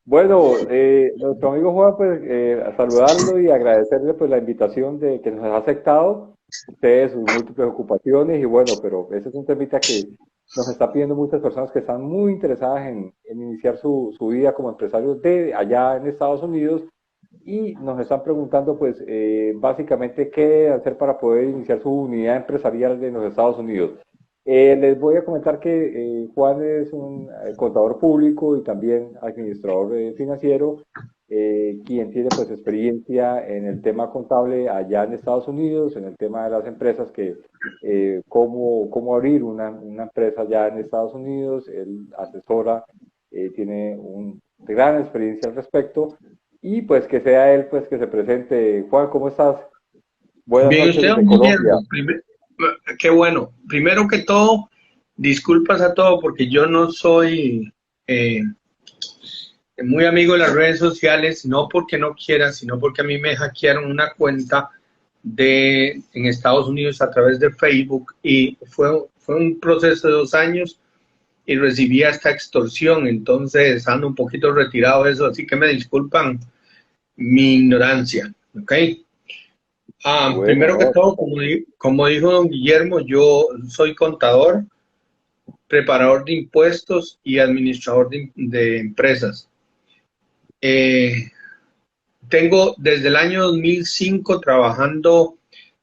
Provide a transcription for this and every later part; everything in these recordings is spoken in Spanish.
Bueno, nuestro amigo Juan, pues a saludarlo y agradecerle pues la invitación de que nos ha aceptado, ustedes sus múltiples ocupaciones y bueno, pero ese es un temita que nos está pidiendo muchas personas que están muy interesadas en iniciar su vida como empresarios de allá en Estados Unidos y nos están preguntando pues básicamente qué hacer para poder iniciar su unidad empresarial en los Estados Unidos. Les voy a comentar que Juan es un contador público y también administrador financiero, quien tiene pues experiencia en el tema contable allá en Estados Unidos, en el tema de las empresas, que cómo abrir una empresa allá en Estados Unidos. Él asesora, tiene una gran experiencia al respecto y pues que sea él pues que se presente. Juan, ¿cómo estás? Buenas Bien, noches usted, desde don Colombia. Guillermo, qué bueno. Primero que todo, disculpas a todos porque yo no soy muy amigo de las redes sociales, no porque no quiera, sino porque a mí me hackearon una cuenta en Estados Unidos a través de Facebook y fue un proceso de 2 años y recibí esta extorsión, entonces ando un poquito retirado de eso, así que me disculpan mi ignorancia, ¿ok? Bueno, Primero que no, todo, como dijo don Guillermo, yo soy contador, preparador de impuestos y administrador de empresas. Eh, Tengo desde el año 2005 trabajando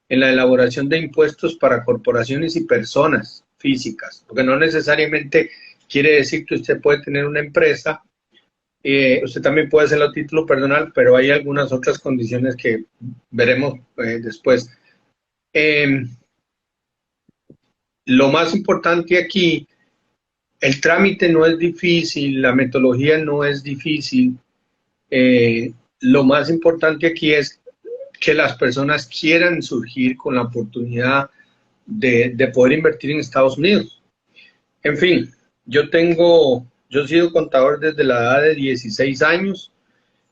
en la elaboración de impuestos para corporaciones y personas físicas, porque no necesariamente quiere decir que usted puede tener una empresa, usted también puede hacerlo a título personal, pero hay algunas otras condiciones que veremos después. Eh, lo más importante aquí, el trámite no es difícil, la metodología no es difícil. Lo más importante aquí es que las personas quieran surgir con la oportunidad de poder invertir en Estados Unidos. En fin, yo he sido contador desde la edad de 16 años,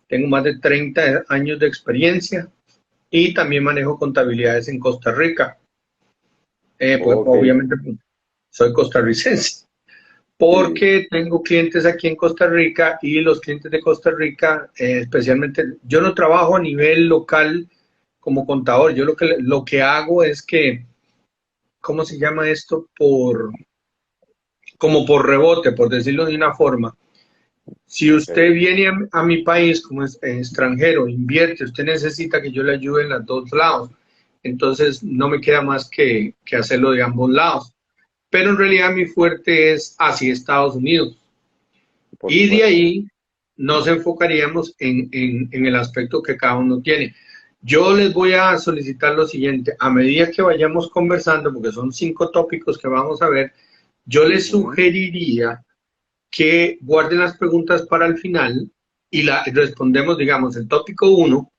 tengo más de 30 años de experiencia y también manejo contabilidades en Costa Rica. Pues ok. obviamente soy costarricense, Sí, porque tengo clientes aquí en Costa Rica y los clientes de Costa Rica, especialmente, yo no trabajo a nivel local como contador, yo lo que hago es que, ¿cómo se llama esto? Como por rebote, por decirlo de una forma. Si usted ok. viene a mi país como extranjero, invierte, usted necesita que yo le ayude en los dos lados. Entonces, no me queda más que hacerlo de ambos lados. Pero en realidad mi fuerte es hacia Estados Unidos. Por Y de supuesto. ahí nos enfocaríamos en el aspecto que cada uno tiene. Yo les voy a solicitar lo siguiente, a medida que vayamos conversando, porque son 5 tópicos que vamos a ver, yo les Ujú. sugeriría que guarden las preguntas para el final y respondemos, digamos, el tópico uno,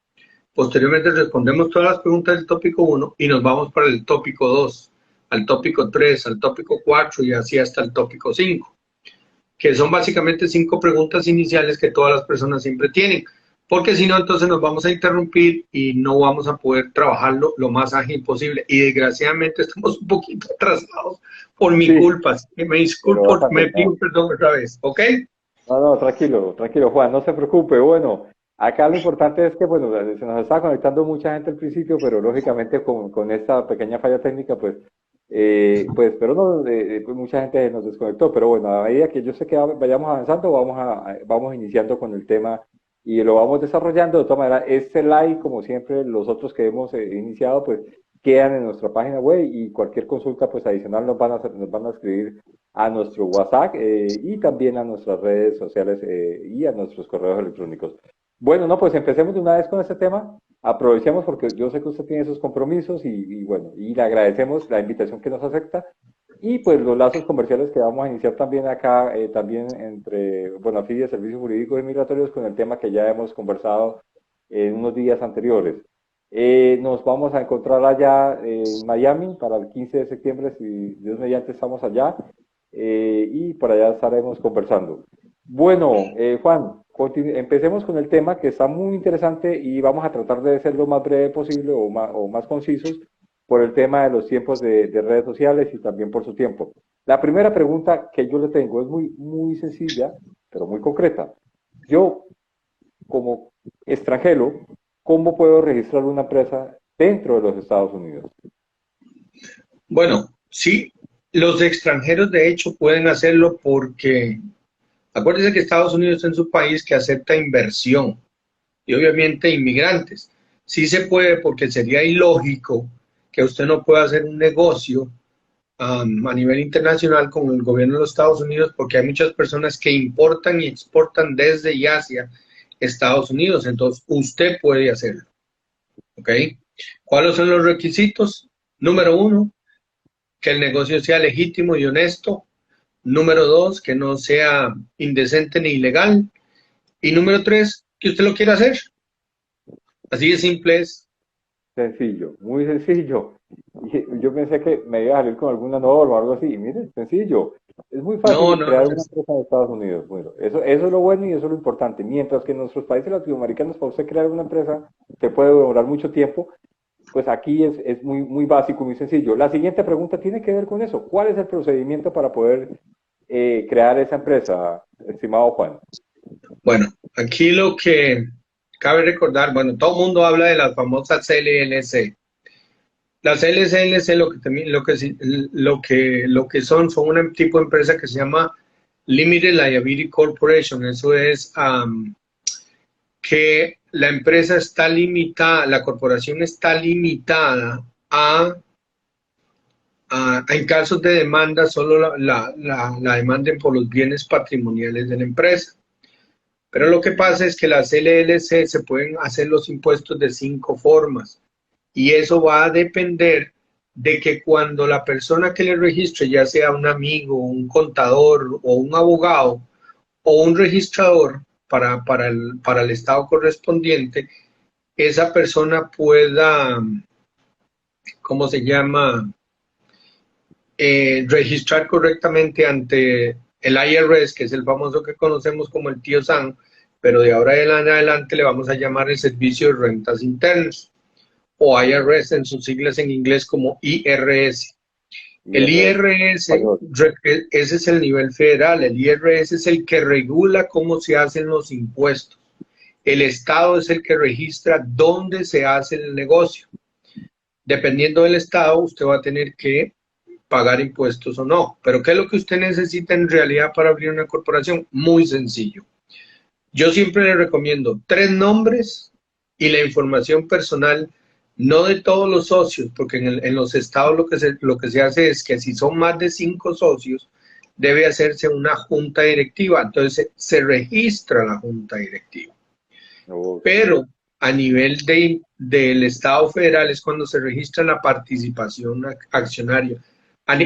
posteriormente respondemos todas las preguntas del tópico uno y nos vamos para el tópico 2, al tópico 3, al tópico 4 y así hasta el tópico 5, que son básicamente 5 preguntas iniciales que todas las personas siempre tienen, porque si no, entonces nos vamos a interrumpir y no vamos a poder trabajarlo lo más ágil posible. Y desgraciadamente estamos un poquito atrasados por mi Sí, culpa, así que me pero disculpo, bastante, me no. pido perdón otra vez, ¿ok? No, no, tranquilo, tranquilo, Juan, no se preocupe. Bueno, acá lo importante es que, bueno, se nos está conectando mucha gente al principio, pero lógicamente con esta pequeña falla técnica, pues, pero no, pues mucha gente nos desconectó. Pero bueno, a medida que yo sé que vayamos avanzando, vamos iniciando con el tema y lo vamos desarrollando. De todas maneras, este like, como siempre, los otros que hemos iniciado, pues quedan en nuestra página web y cualquier consulta, pues adicional nos van a escribir a nuestro WhatsApp y también a nuestras redes sociales y a nuestros correos electrónicos. Bueno, no, pues empecemos de una vez con este tema. Aprovechemos porque yo sé que usted tiene sus compromisos y bueno, y le agradecemos la invitación que nos acepta y pues los lazos comerciales que vamos a iniciar también acá, también entre Bonafide, Servicios Jurídicos y Migratorios con el tema que ya hemos conversado en unos días anteriores. Nos vamos a encontrar allá en Miami para el 15 de septiembre, si Dios mediante estamos allá, y por allá estaremos conversando. Bueno, Juan, empecemos con el tema que está muy interesante y vamos a tratar de ser lo más breve posible o más concisos por el tema de los tiempos de redes sociales y también por su tiempo. La primera pregunta que yo le tengo es muy sencilla, pero muy concreta. yo, como extranjero, ¿cómo puedo registrar una empresa dentro de los Estados Unidos? Bueno, sí, los extranjeros de hecho pueden hacerlo porque acuérdense que Estados Unidos es un país que acepta inversión y obviamente inmigrantes. Sí se puede porque sería ilógico que usted no pueda hacer un negocio a nivel internacional con el gobierno de los Estados Unidos porque hay muchas personas que importan y exportan desde y hacia Estados Unidos. Entonces, usted puede hacerlo. ¿Ok? ¿Cuáles son los requisitos? Número uno, que el negocio sea legítimo y honesto. Número dos, que no sea indecente ni ilegal. Y número tres, que usted lo quiera hacer. Así de simple es. Sencillo, muy sencillo. Y yo pensé que me iba a salir con alguna norma o algo así. Y mire, sencillo. Es muy No, fácil no, no. crear una empresa en Estados Unidos. Bueno, eso es lo bueno y eso es lo importante. Mientras que en nuestros países latinoamericanos, para usted crear una empresa que puede demorar mucho tiempo, pues aquí es muy, muy básico, muy sencillo. La siguiente pregunta tiene que ver con eso. ¿Cuál es el procedimiento para poder crear esa empresa, estimado Juan? Bueno, aquí lo que cabe recordar, bueno, todo el mundo habla de las famosas LLC. Las LLC lo que son un tipo de empresa que se llama Limited Liability Corporation. Eso es que la empresa está limitada, la corporación está limitada en casos de demanda, solo la demanden por los bienes patrimoniales de la empresa. Pero lo que pasa es que las LLC se pueden hacer los impuestos de 5 formas y eso va a depender de que cuando la persona que le registre, ya sea un amigo, un contador o un abogado o un registrador para el estado correspondiente, esa persona pueda, ¿cómo se llama? Registrar correctamente ante el IRS, que es el famoso que conocemos como el tío Sam, pero de ahora en adelante le vamos a llamar el Servicio de Rentas Internas, o IRS en sus siglas en inglés como IRS. El IRS, ese es el nivel federal, el IRS es el que regula cómo se hacen los impuestos. El Estado es el que registra dónde se hace el negocio. Dependiendo del Estado, usted va a tener que pagar impuestos o no. Pero ¿qué es lo que usted necesita en realidad para abrir una corporación? Muy sencillo. Yo siempre le recomiendo 3 nombres y la información personal, no de todos los socios, porque en los estados lo que se hace es que si son más de 5 socios, debe hacerse una junta directiva. Entonces se registra la junta directiva. Pero a nivel del Estado federal es cuando se registra la participación accionaria.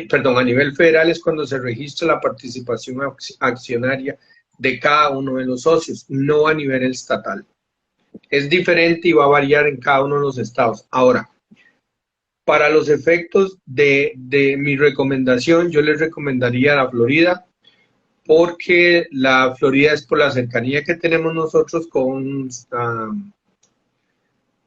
Perdón, a nivel federal es cuando se registra la participación accionaria de cada uno de los socios, no a nivel estatal. Es diferente y va a variar en cada uno de los estados. Ahora, para los efectos de mi recomendación, yo les recomendaría la Florida, porque la Florida es por la cercanía que tenemos nosotros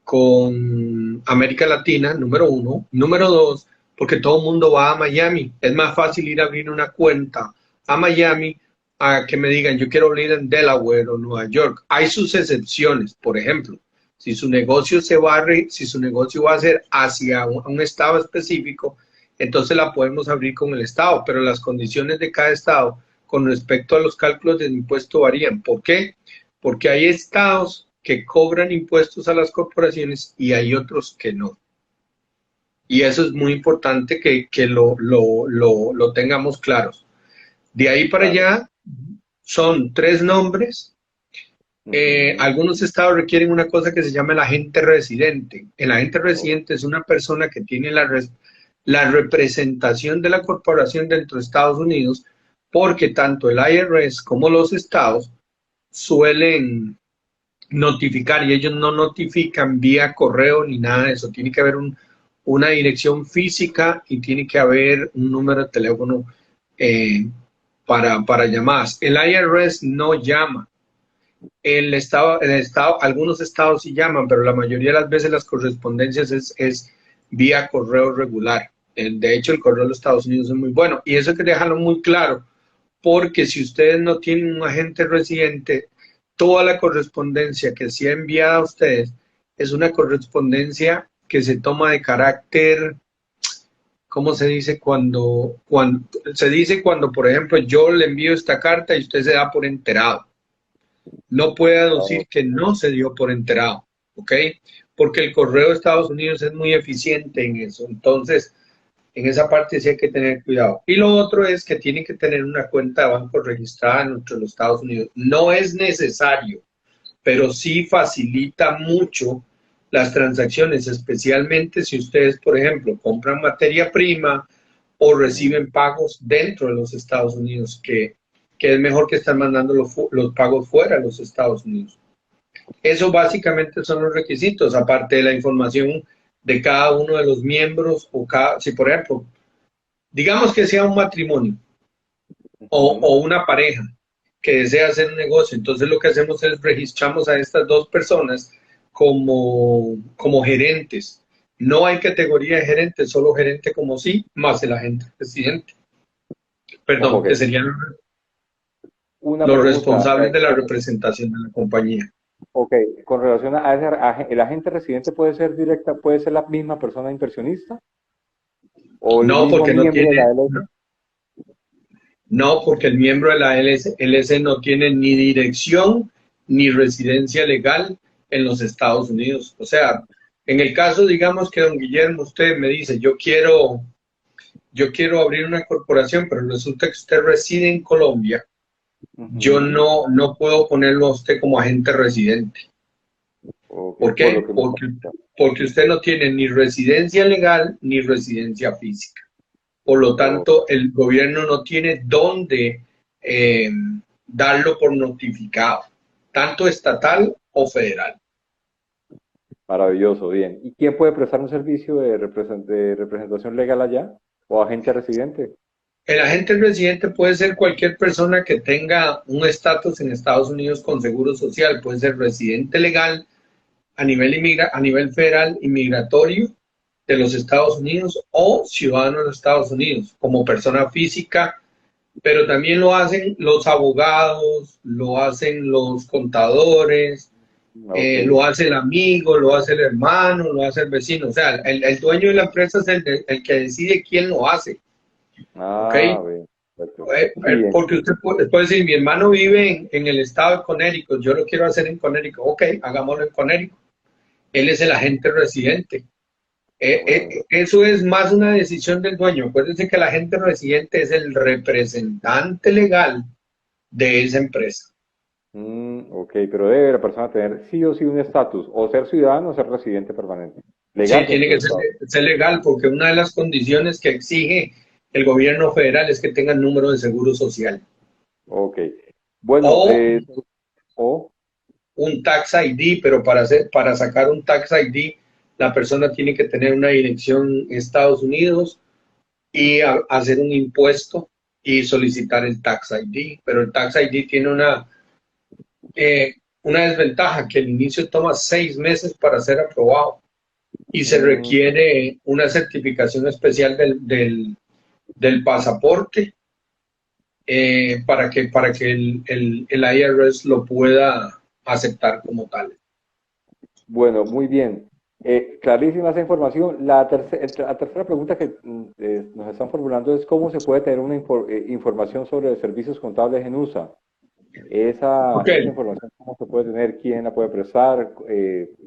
con América Latina, número 1. Número 2, porque todo el mundo va a Miami. Es más fácil ir a abrir una cuenta a Miami a que me digan, yo quiero abrir en Delaware o Nueva York. Hay sus excepciones, por ejemplo, si su negocio va a ser hacia un estado específico, entonces la podemos abrir con el estado, pero las condiciones de cada estado con respecto a los cálculos del impuesto varían. ¿Por qué? Porque hay estados que cobran impuestos a las corporaciones y hay otros que no. Y eso es muy importante que lo tengamos claros. De ahí para allá son 3 nombres. Algunos estados requieren una cosa que se llama el agente residente. El agente residente es una persona que tiene la representación de la corporación dentro de Estados Unidos, porque tanto el IRS como los estados suelen notificar y ellos no notifican vía correo ni nada de eso. Tiene que haber una dirección física y tiene que haber un número de teléfono para llamadas. El IRS no llama. El estado, algunos estados sí llaman, pero la mayoría de las veces las correspondencias es vía correo regular. De hecho, el correo de los Estados Unidos es muy bueno. Y eso hay que dejarlo muy claro, porque si ustedes no tienen un agente residente, toda la correspondencia que se ha enviado a ustedes es una correspondencia que se toma de carácter, ¿cómo se dice? Cuando, por ejemplo, yo le envío esta carta y usted se da por enterado. No puede Oh, aducir que no se dio por enterado, ¿ok? Porque el correo de Estados Unidos es muy eficiente en eso. Entonces, en esa parte sí hay que tener cuidado. Y lo otro es que tiene que tener una cuenta de banco registrada entre los Estados Unidos. No es necesario, pero sí facilita mucho las transacciones, especialmente si ustedes, por ejemplo, compran materia prima o reciben pagos dentro de los Estados Unidos, que es mejor que estar mandando los pagos fuera de los Estados Unidos. Eso básicamente son los requisitos, aparte de la información de cada uno de los miembros, o si por ejemplo, digamos que sea un matrimonio ujú. o una pareja que desea hacer un negocio, entonces lo que hacemos es registramos a estas dos personas como gerentes. No hay categoría de gerente, solo gerente como sí, más el agente presidente. Perdón, Ok, que serían una los pregunta. responsables de la representación de la compañía. Ok, con relación a el agente residente puede ser directa, puede ser la misma persona inversionista o el No, mismo porque no miembro de tiene, la LS. no, porque el miembro de la LS no tiene ni dirección ni residencia legal en los Estados Unidos. O sea, en el caso, digamos que don Guillermo, usted me dice, yo quiero abrir una corporación, pero resulta que usted reside en Colombia, yo Ujú. no puedo ponerlo a usted como agente residente. Ok, ¿Por por lo qué? que me Porque usted no tiene ni residencia legal ni residencia física. Por lo oh, tanto, el gobierno no tiene dónde eh, darlo por notificado, tanto estatal o federal. maravilloso, bien. ¿Y quién puede prestar un servicio de representación legal allá? ¿O agente residente? El agente residente puede ser cualquier persona que tenga un estatus en Estados Unidos con seguro social, puede ser residente legal a nivel federal inmigratorio de los Estados Unidos o ciudadano de los Estados Unidos como persona física, pero también lo hacen los abogados, lo hacen los contadores, Ok. lo hace el amigo, lo hace el hermano, lo hace el vecino. O sea, el dueño de la empresa es el que decide quién lo hace, ¿ok? Ah, bien. Perfecto. Sí, Porque usted puede decir, mi hermano vive en el estado de Connecticut, yo lo quiero hacer en Connecticut, ok, hagámoslo en Connecticut. Él es el agente residente. bueno. Eso es más una decisión del dueño. Acuérdense que el agente residente es el representante legal de esa empresa. Ok, pero debe la persona tener sí o sí un estatus, o ser ciudadano o ser residente permanente, Sí, legal tiene dentro de que Estados ser legal porque una de las condiciones que exige el gobierno federal es que tengan número de seguro social Unidos. Ok. Bueno, o o, un tax ID, pero para sacar un tax ID la persona tiene que tener una dirección en Estados Unidos y hacer un impuesto y solicitar el tax ID, pero el tax ID tiene una desventaja que al inicio toma 6 meses para ser aprobado y se mm, requiere una certificación especial del pasaporte para que el IRS lo pueda aceptar como tal. bueno, muy bien. Clarísima esa información. La tercera pregunta que nos están formulando es cómo se puede tener una información sobre servicios contables en USA. Ok, Esa información, ¿cómo se puede tener? ¿Quién la puede prestar?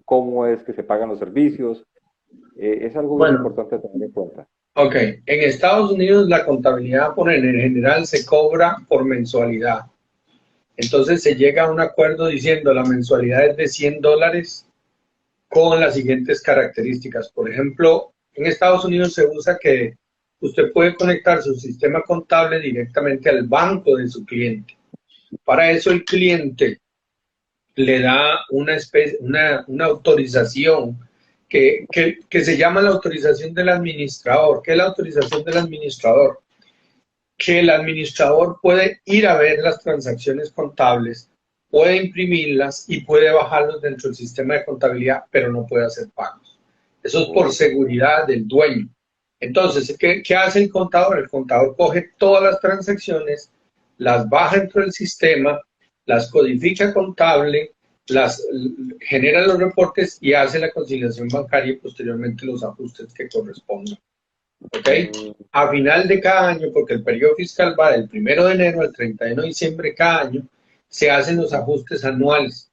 ¿Cómo es que se pagan los servicios? Es algo bien bueno, importante a tener en cuenta. ok. En Estados Unidos la contabilidad por en general se cobra por mensualidad. Entonces se llega a un acuerdo diciendo la mensualidad es de $100 con las siguientes características. Por ejemplo, en Estados Unidos se usa que usted puede conectar su sistema contable directamente al banco de su cliente. Para eso el cliente le da una autorización que se llama la autorización del administrador. ¿Qué es la autorización del administrador? Que el administrador puede ir a ver las transacciones contables, puede imprimirlas y puede bajarlos dentro del sistema de contabilidad, pero no puede hacer pagos. Eso es por Ok. seguridad del dueño. Entonces, ¿qué hace el contador? El contador coge todas las transacciones, las baja dentro del sistema las codifica contable, genera los reportes y hace la conciliación bancaria y posteriormente los ajustes que correspondan. ¿Ok? A final de cada año, porque el periodo fiscal va del 1 de enero al 31 de diciembre de cada año, se hacen los ajustes anuales,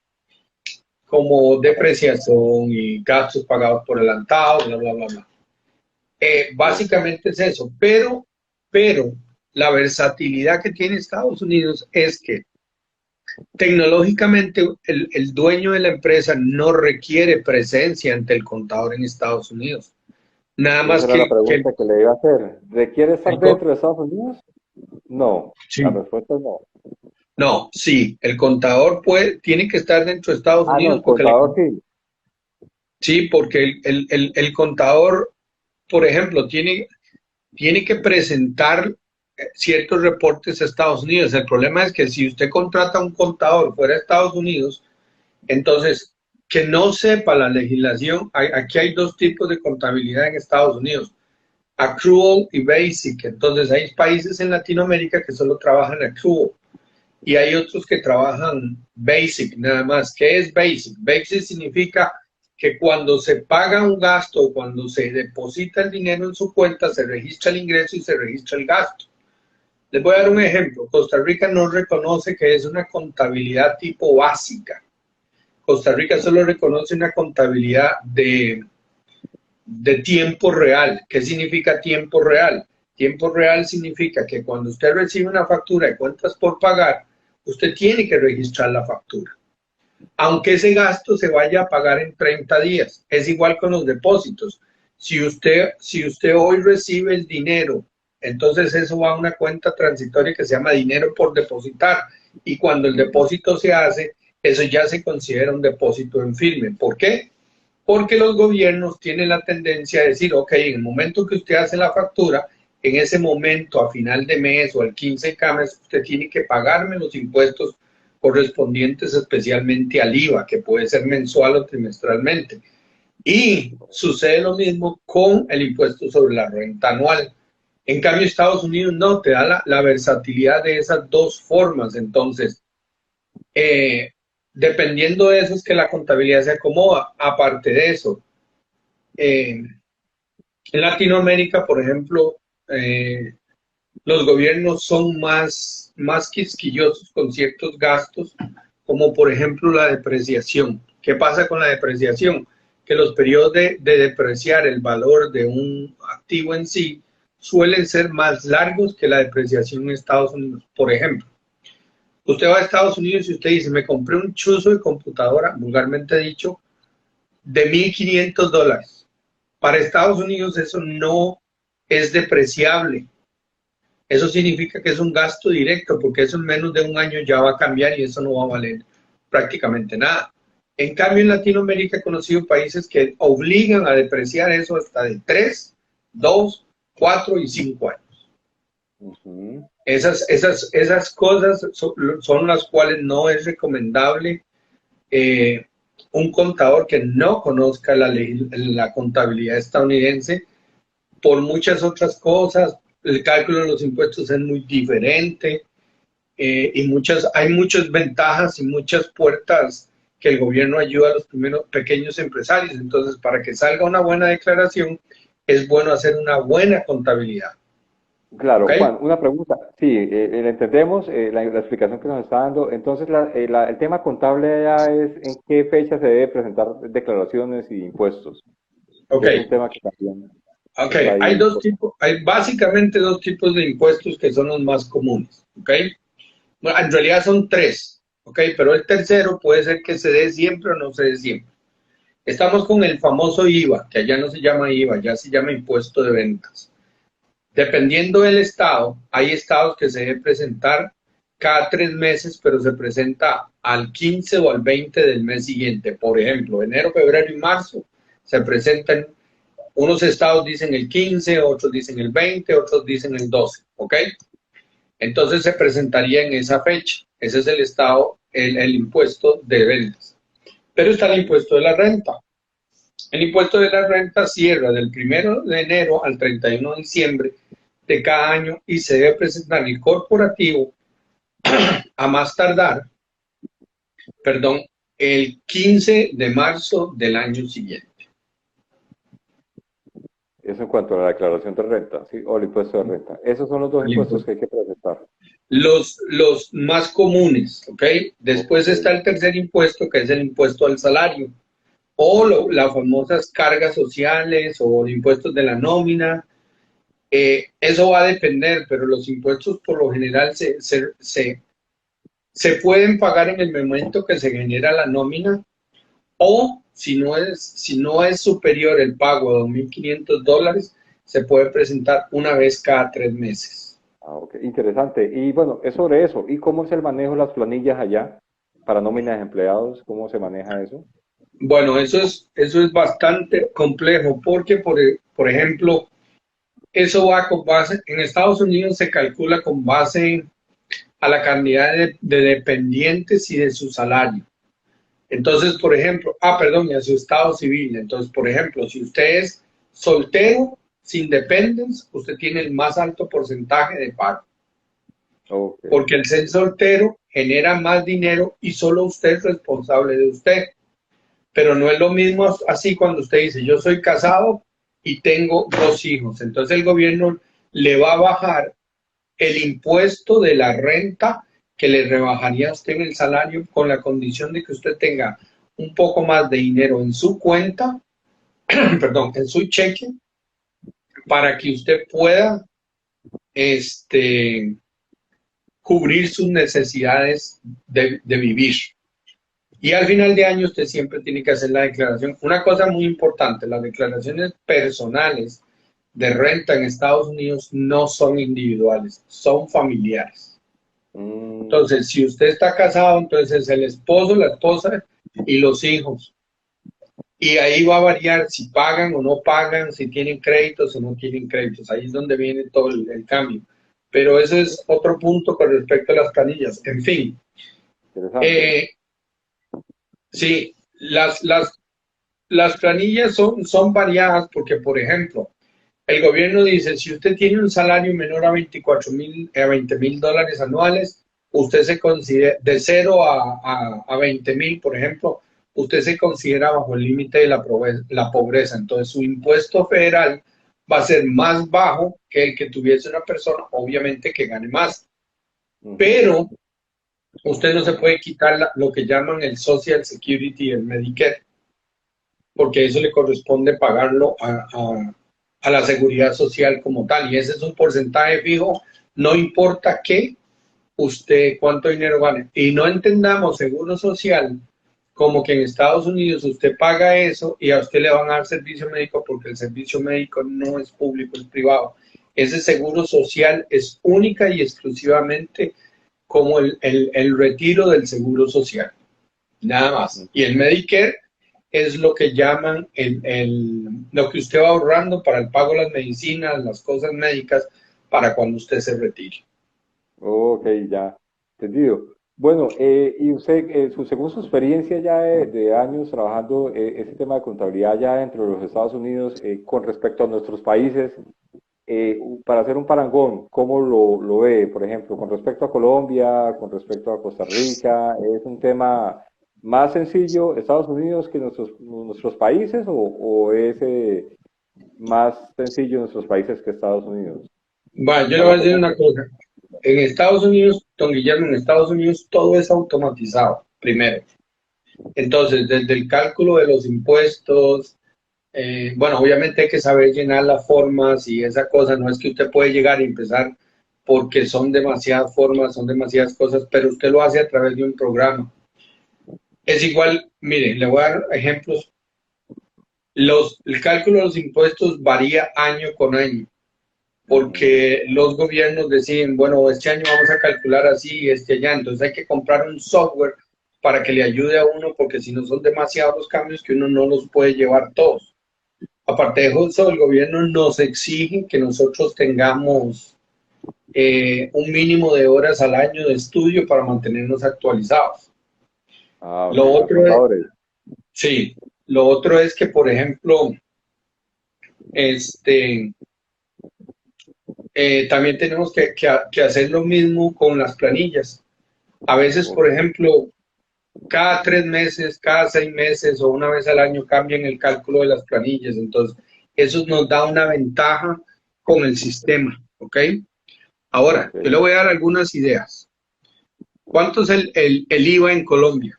como depreciación y gastos pagados por adelantado, bla, bla, bla, bla. Básicamente es eso, pero la versatilidad que tiene Estados Unidos es que tecnológicamente el dueño de la empresa no requiere presencia ante el contador en Estados Unidos. Nada más Esa era la pregunta que le iba a hacer. ¿Requiere estar dentro de Estados Unidos? No, sí. la respuesta es no. No, sí, el contador tiene que estar dentro de Estados Unidos. No, el contador sí. Sí, porque el contador, por ejemplo, tiene que presentar ciertos reportes a Estados Unidos. El problema es que si usted contrata a un contador fuera de Estados Unidos, entonces, que no sepa la legislación, aquí hay dos tipos de contabilidad en Estados Unidos, accrual y basic. Entonces, hay países en Latinoamérica que solo trabajan accrual y hay otros que trabajan basic nada más. ¿Qué es basic? Basic significa que cuando se paga un gasto o cuando se deposita el dinero en su cuenta, se registra el ingreso y se registra el gasto. Les voy a dar un ejemplo. Costa Rica no reconoce que es una contabilidad tipo básica. Costa Rica solo reconoce una contabilidad de tiempo real. ¿Qué significa tiempo real? Tiempo real significa que cuando usted recibe una factura de cuentas por pagar, usted tiene que registrar la factura. Aunque ese gasto se vaya a pagar en 30 días. Es igual con los depósitos. Si usted hoy recibe el dinero, entonces eso va a una cuenta transitoria que se llama dinero por depositar. Y cuando el depósito se hace, eso ya se considera un depósito en firme. ¿Por qué? Porque los gobiernos tienen la tendencia a decir, ok, en el momento que usted hace la factura, en ese momento, a final de mes o al 15 de cada mes, usted tiene que pagarme los impuestos correspondientes especialmente al IVA, que puede ser mensual o trimestralmente. Y sucede lo mismo con el impuesto sobre la renta anual. En cambio, Estados Unidos no, te da la versatilidad de esas dos formas. Entonces, dependiendo de eso es que la contabilidad se acomoda. Aparte de eso, en Latinoamérica, por ejemplo, los gobiernos son más quisquillosos con ciertos gastos, como por ejemplo la depreciación. ¿Qué pasa con la depreciación? Que los periodos de depreciar el valor de un activo en sí suelen ser más largos que la depreciación en Estados Unidos. Por ejemplo, usted va a Estados Unidos y usted dice, me compré un chuzo de computadora, vulgarmente dicho, de $1,500. Para Estados Unidos eso no es depreciable. Eso significa que es un gasto directo, porque eso en menos de un año ya va a cambiar y eso no va a valer prácticamente nada. En cambio, en Latinoamérica he conocido países que obligan a depreciar eso hasta de 3, 2, 4 y 5 años. Esas cosas son las cuales no es recomendable un contador que no conozca la contabilidad estadounidense por muchas otras cosas. El cálculo de los impuestos es muy diferente y hay muchas ventajas y muchas puertas que el gobierno ayuda a los pequeños empresarios. Entonces, para que salga una buena declaración, es bueno hacer una buena contabilidad. Claro, ¿Okay? Juan, una pregunta. Sí, entendemos la explicación que nos está dando. Entonces, el tema contable ya es en qué fecha se debe presentar declaraciones y impuestos. Ok. Es un tema que también... Ok, hay básicamente dos tipos de impuestos que son los más comunes. Ok. Bueno, en realidad son tres. Ok, pero el tercero puede ser que se dé siempre o no se dé siempre. Estamos con el famoso IVA, que allá no se llama IVA, ya se llama impuesto de ventas. Dependiendo del estado, hay estados que se debe presentar cada 3 meses, pero se presenta al 15 o al 20 del mes siguiente. Por ejemplo, enero, febrero y marzo se presentan, unos estados dicen el 15, otros dicen el 20, otros dicen el 12, ¿ok? Entonces se presentaría en esa fecha. Ese es el estado, el impuesto de ventas. Pero está el impuesto de la renta. El impuesto de la renta cierra del 1 de enero al 31 de diciembre de cada año y se debe presentar el corporativo a más tardar perdón, el 15 de marzo del año siguiente. Eso en cuanto a la declaración de renta, ¿sí? O el impuesto de renta. Esos son los dos El impuestos impuesto. que hay que presentar. Los más comunes, ¿ok? Después Ok. está el tercer impuesto, que es el impuesto al salario, o las famosas cargas sociales o impuestos de la nómina. Eso va a depender, pero los impuestos por lo general se pueden pagar en el momento que se genera la nómina, o si no es superior el pago a $2.500, se puede presentar una vez cada 3 meses. Ah, ok. Interesante. Y bueno, es sobre eso. ¿Y cómo es el manejo de las planillas allá para nóminas de empleados? ¿Cómo se maneja eso? Bueno, eso es bastante complejo porque, por ejemplo, eso va con base, en Estados Unidos se calcula con base a la cantidad de dependientes y de su salario. Entonces, por ejemplo, perdón, y a su estado civil. Entonces, por ejemplo, si usted es soltero, sin dependents, usted tiene el más alto porcentaje de pago, Ok. porque el ser soltero genera más dinero y solo usted es responsable de usted. Pero no es lo mismo así cuando usted dice, yo soy casado y tengo 2 hijos. Entonces el gobierno le va a bajar el impuesto de la renta que le rebajaría a usted en el salario con la condición de que usted tenga un poco más de dinero en su cuenta, perdón, en su cheque, para que usted pueda este, cubrir sus necesidades de vivir. Y al final de año usted siempre tiene que hacer la declaración. Una cosa muy importante, las declaraciones personales de renta en Estados Unidos no son individuales, son familiares. Mm, Entonces, si usted está casado, entonces es el esposo, la esposa y los hijos. Y ahí va a variar si pagan o no pagan, si tienen créditos o no tienen créditos. Ahí es donde viene todo el cambio. Pero ese es otro punto con respecto a las planillas. En fin, interesante. eh, sí, las planillas son variadas porque, por ejemplo, el gobierno dice, si usted tiene un salario menor a 20 mil dólares anuales, usted se considera, de 0 a 20 mil, por ejemplo, usted se considera bajo el límite de la pobreza. Entonces, su impuesto federal va a ser más bajo que el que tuviese una persona, obviamente, que gane más. Ujú. Pero usted no se puede quitar lo que llaman el Social Security y el Medicare, porque eso le corresponde pagarlo a la seguridad social como tal. Y ese es un porcentaje fijo, no importa qué usted, cuánto dinero gane. Y no entendamos seguro social como que en Estados Unidos usted paga eso y a usted le van a dar servicio médico porque el servicio médico no es público, es privado. Ese seguro social es única y exclusivamente como el retiro del seguro social, nada más. Y el Medicare es lo que llaman lo que usted va ahorrando para el pago de las medicinas, las cosas médicas, para cuando usted se retire. Ok, ya, entendido. Bueno, y usted, según su experiencia ya de años trabajando ese tema de contabilidad ya dentro de los Estados Unidos, con respecto a nuestros países, para hacer un parangón, ¿cómo lo ve? Por ejemplo, con respecto a Colombia, con respecto a Costa Rica, ¿es un tema más sencillo Estados Unidos que nuestros países o es más sencillo nuestros países que Estados Unidos? Va, yo le Para voy la a decir una pregunta. cosa. En Estados Unidos, don Guillermo, en Estados Unidos todo es automatizado, primero. Entonces, desde el cálculo de los impuestos, bueno, obviamente hay que saber llenar las formas y esa cosa, no es que usted puede llegar y empezar porque son demasiadas formas, son demasiadas cosas, pero usted lo hace a través de un programa. Es igual, mire, le voy a dar ejemplos. El cálculo de los impuestos varía año con año, Ujú. porque los gobiernos deciden, bueno, este año vamos a calcular así, este allá, entonces hay que comprar un software para que le ayude a uno, porque si no son demasiados los cambios que uno no los puede llevar todos. Aparte de eso, el gobierno nos exige que nosotros tengamos un mínimo de horas al año de estudio para mantenernos actualizados. Ah, ok, Lo para otro es, contadores. sí, lo otro es que, por ejemplo, este, también tenemos que hacer lo mismo con las planillas. A veces, Ok. por ejemplo, cada 3 meses, cada 6 meses o una vez al año cambian el cálculo de las planillas. Entonces, eso nos da una ventaja con el sistema, ¿ok? Ahora, Ok, yo le voy a dar algunas ideas. ¿Cuánto es el IVA en Colombia?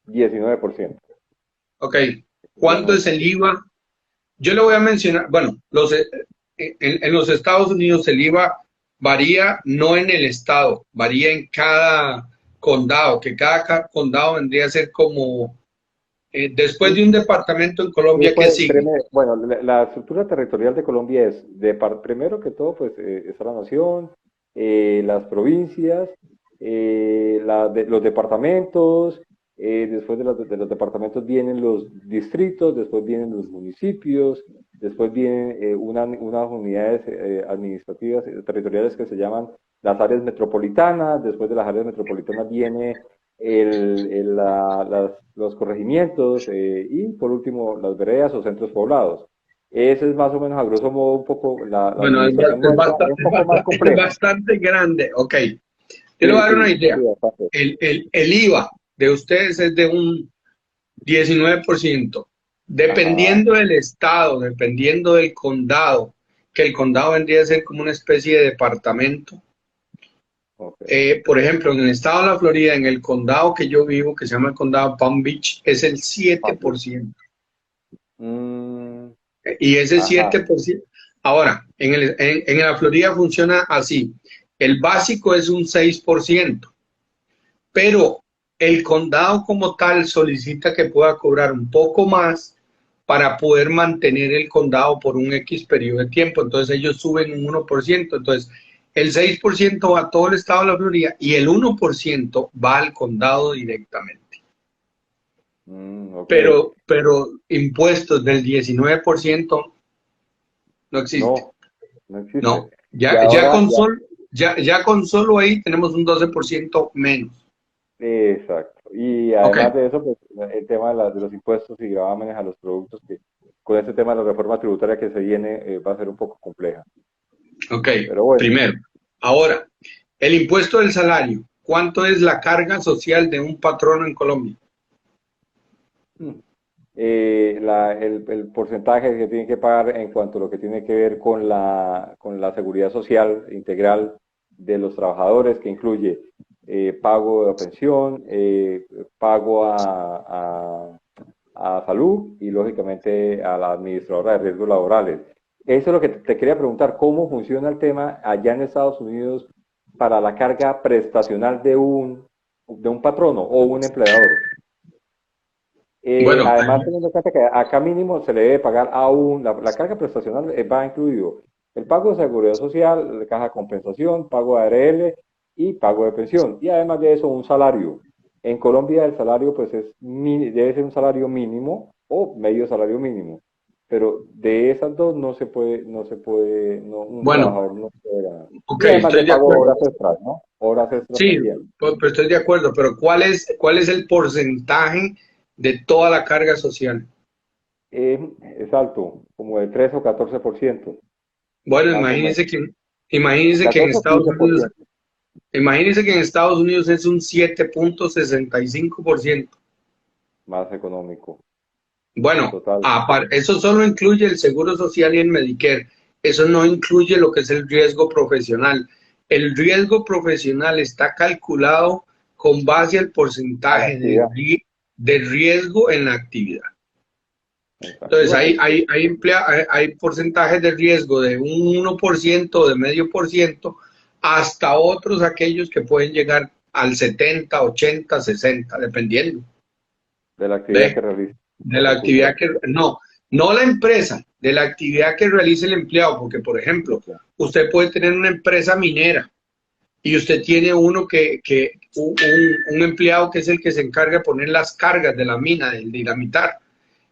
19%. ¿Ok? ¿Cuánto es el IVA? Yo le voy a mencionar, bueno, en los Estados Unidos el IVA varía no en el estado, varía en cada condado, que cada condado vendría a ser como, después de un departamento en Colombia, ¿qué sigue? Bueno, la estructura territorial de Colombia es, primero que todo, pues está la nación, las provincias, los departamentos, después de los departamentos vienen los distritos, después vienen los municipios, después vienen unas unidades administrativas territoriales que se llaman las áreas metropolitanas, después de las áreas metropolitanas viene los corregimientos y por último las veredas o centros poblados. Ese es más o menos a grosso modo un poco la Bueno, administración nuestra, es un poco más es compleja. bastante grande. Ok, yo le voy Sí, a dar una sí, sí, idea. bastante. El IVA de ustedes es de un 19%. Ajá, Dependiendo del estado, dependiendo del condado, que el condado vendría a ser como una especie de departamento. ok. Por ejemplo, en el estado de la Florida, en el condado que yo vivo, que se llama el condado Palm Beach, es el Fácil. 7%. Mm, Y ese ajá, 7%, ahora, en la Florida funciona así. El básico es un 6%, pero el condado como tal solicita que pueda cobrar un poco más para poder mantener el condado por un X periodo de tiempo. Entonces ellos suben un 1%. Entonces el 6% va a todo el estado de la Florida y el 1% va al condado directamente. ok. Pero impuestos del 19% no existe. No, no existe. No, Y ya con solo ahí tenemos un 12% menos. exacto. Y Ok, además de eso, pues, el tema de los impuestos y gravámenes a los productos, que con este tema de la reforma tributaria que se viene va a ser un poco compleja. ok, Pero bueno, primero. Ahora, el impuesto del salario. ¿Cuánto es la carga social de un patrono en Colombia? el porcentaje que tienen que pagar en cuanto a lo que tiene que ver con la seguridad social integral de los trabajadores, que incluye pago de pensión, pago a salud y lógicamente a la administradora de riesgos laborales. Eso es lo que te quería preguntar, ¿cómo funciona el tema allá en Estados Unidos para la carga prestacional de un patrono o un empleador? Bueno, Además, teniendo en cuenta que acá mínimo se le debe pagar la carga prestacional va incluido el pago de seguridad social, la caja de compensación, pago de ARL y pago de pensión. Y además de eso, un salario. En Colombia el salario pues debe ser un salario mínimo o medio salario mínimo. Pero de esas dos un bueno, trabajador no puede ganar. ok, Y además de estoy de pago acuerdo. horas extras, ¿no? Horas extras Sí, también. pero estoy de acuerdo, pero ¿cuál es el porcentaje de toda la carga social? Es alto, como de 3 o 14%. Bueno, Más o menos. imagínense que en 14 o Estados Unidos, 15%. imagínense que en Estados Unidos es un 7,65%. Más económico. Bueno, Total. eso solo incluye el seguro social y el Medicare. Eso no incluye lo que es el riesgo profesional. El riesgo profesional está calculado con base al A la porcentaje actividad. de riesgo en la actividad. Exacto. Y Entonces, bueno, hay porcentajes de riesgo de un 1%, de medio por ciento, hasta otros aquellos que pueden llegar al 70, 80, 60, dependiendo. de la actividad que ¿Ve? realiza De el la recurso. actividad no la empresa, de la actividad que realice el empleado, porque por ejemplo, usted puede tener una empresa minera y usted tiene un empleado que es el que se encarga de poner las cargas de la mina, del dinamitar.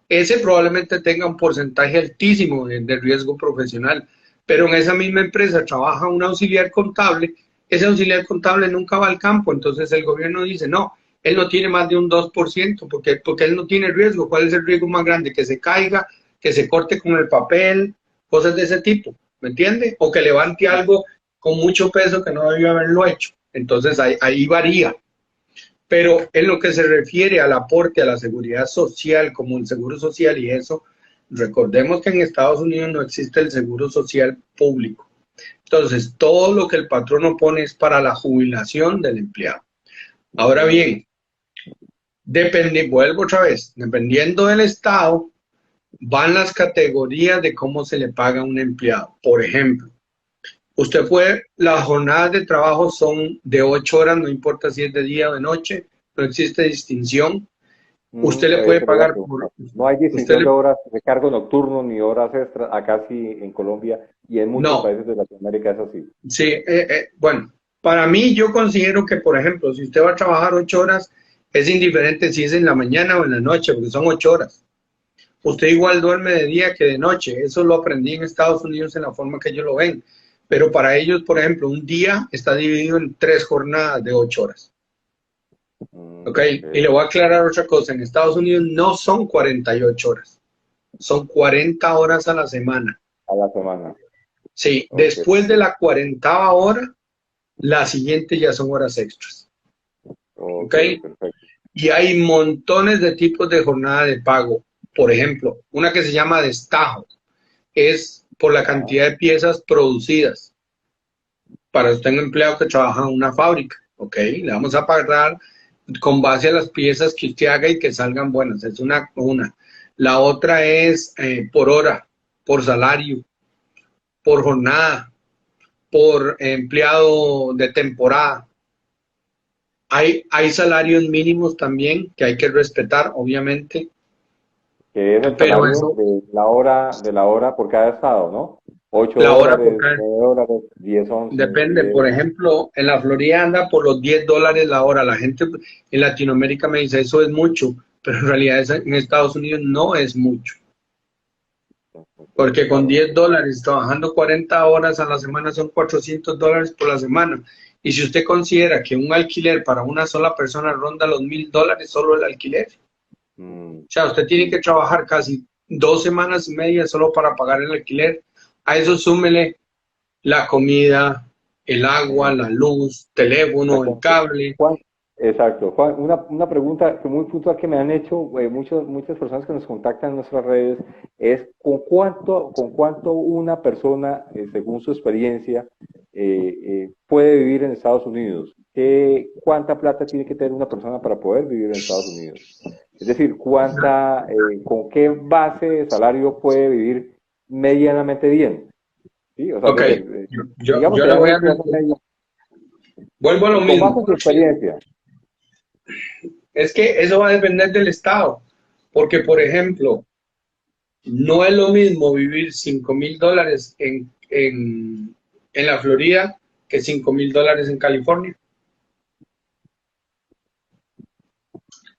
Ese probablemente tenga un porcentaje altísimo de riesgo profesional, pero en esa misma empresa trabaja un auxiliar contable, ese auxiliar contable nunca va al campo, entonces el gobierno dice, no, él no tiene más de un 2%, porque él no tiene riesgo. ¿Cuál es el riesgo más grande? Que se caiga, que se corte con el papel, cosas de ese tipo, ¿me entiende? O que levante algo con mucho peso que no debió haberlo hecho. Entonces ahí varía. Pero en lo que se refiere al aporte a la seguridad social, como el seguro social y eso, recordemos que en Estados Unidos no existe el seguro social público. Entonces, todo lo que el patrono pone es para la jubilación del empleado. Ahora bien, vuelvo otra vez, dependiendo del estado, van las categorías de cómo se le paga a un empleado. Por ejemplo, las jornadas de trabajo son de 8 horas, no importa si es de día o de noche, no existe distinción. Usted le puede pagar por... No hay distinción de horas de cargo nocturno ni horas extras, acá sí en Colombia y en muchos países de Latinoamérica es así. Sí, bueno, para mí yo considero que, por ejemplo, si usted va a trabajar 8 horas, es indiferente si es en la mañana o en la noche, porque son 8 horas. Usted igual duerme de día que de noche. Eso lo aprendí en Estados Unidos en la forma que ellos lo ven. Pero para ellos, por ejemplo, un día está dividido en 3 jornadas de 8 horas. ¿Ok? Y le voy a aclarar otra cosa. En Estados Unidos no son 48 horas. Son 40 horas a la semana. A la semana. Sí, después de la 40ª hora, la siguiente ya son horas extras. ¿Ok? Perfecto. Y hay montones de tipos de jornada de pago. Por ejemplo, una que se llama destajo. Es por la cantidad de piezas producidas. Para usted un empleado que trabaja en una fábrica, ¿ok? Le vamos a pagar con base a las piezas que usted haga y que salgan buenas. Es una. La otra es por hora, por salario, por jornada, por empleado de temporada. Hay salarios mínimos también que hay que respetar, obviamente. Que es el salario de la hora por cada estado, ¿no? 8 la hora dólares, por cada... 9 dólares, 10, 11. Depende, 10. por ejemplo, en la Florida anda por los $10 la hora. La gente en Latinoamérica me dice, eso es mucho, pero en realidad en Estados Unidos no es mucho. Porque con $10, trabajando 40 horas a la semana, son $400 por la semana. Y si usted considera que un alquiler para una sola persona ronda los $1,000, solo el alquiler. O sea, usted tiene que trabajar casi 2 semanas y media solo para pagar el alquiler. A eso súmele la comida, el agua, la luz, teléfono, el cable. Juan, exacto. Juan, una pregunta que muy puntual que me han hecho muchas personas que nos contactan en nuestras redes es con cuánto una persona, según su experiencia, puede vivir en Estados Unidos. ¿Cuánta plata tiene que tener una persona para poder vivir en Estados Unidos? Es decir, con qué base de salario puede vivir medianamente bien. ¿Sí? O sea, Ok, yo le voy a... Vuelvo a lo mismo. Con tu experiencia. Es que eso va a depender del estado, porque, por ejemplo, no es lo mismo vivir $5,000 en la Florida que $5,000 en California.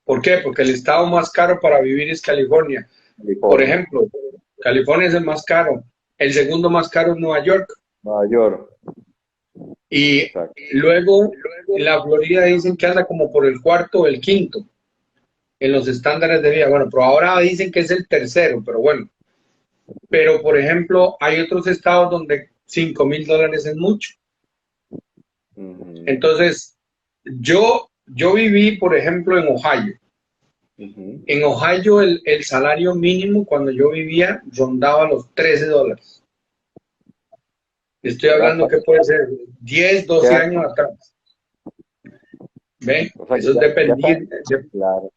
¿Por qué? Porque el estado más caro para vivir es California. Por ejemplo, California es el más caro. El segundo más caro es Nueva York. Nueva York. Y exacto. Luego en la Florida dicen que anda como por el cuarto o el quinto en los estándares de vida. Bueno, pero ahora dicen que es el tercero, pero bueno. Pero, por ejemplo, hay otros estados donde $5,000 es mucho. Entonces, yo viví, por ejemplo, en Ohio. En Ohio el salario mínimo cuando yo vivía rondaba los $13. Estoy hablando que puede ser 10, 12 años atrás. ¿Ven? O sea, eso es dependiendo. Claro.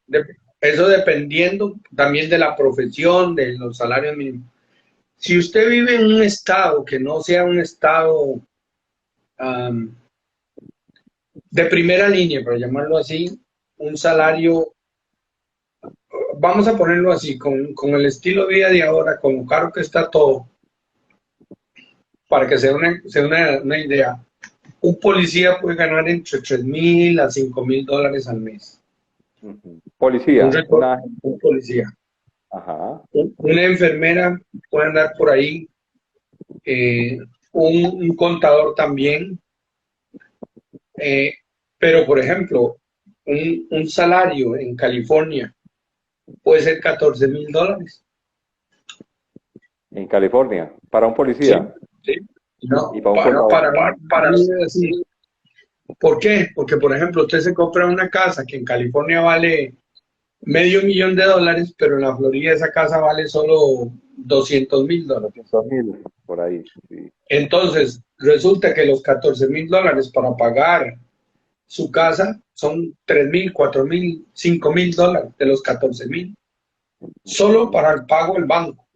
Eso dependiendo también de la profesión, de los salarios mínimos. Si usted vive en un estado que no sea un estado de primera línea, para llamarlo así, un salario, vamos a ponerlo así, con el estilo de vida de ahora, con lo caro que está todo, para que sea una idea, un policía puede ganar entre $3,000 a $5,000 al mes. Policía. Un policía. Ajá. Una enfermera puede andar por ahí, un contador también, pero por ejemplo, un salario en California puede ser $14,000. En California, para un policía. Sí, sí. No, y para un para así. ¿Por qué? Porque, por ejemplo, usted se compra una casa que en California vale $500,000, pero en la Florida esa casa vale solo $200,000. 200.000 por ahí, sí. Entonces, resulta que los $14,000 para pagar su casa son $3,000, $4,000, $5,000 de los $14,000, solo para el pago del banco.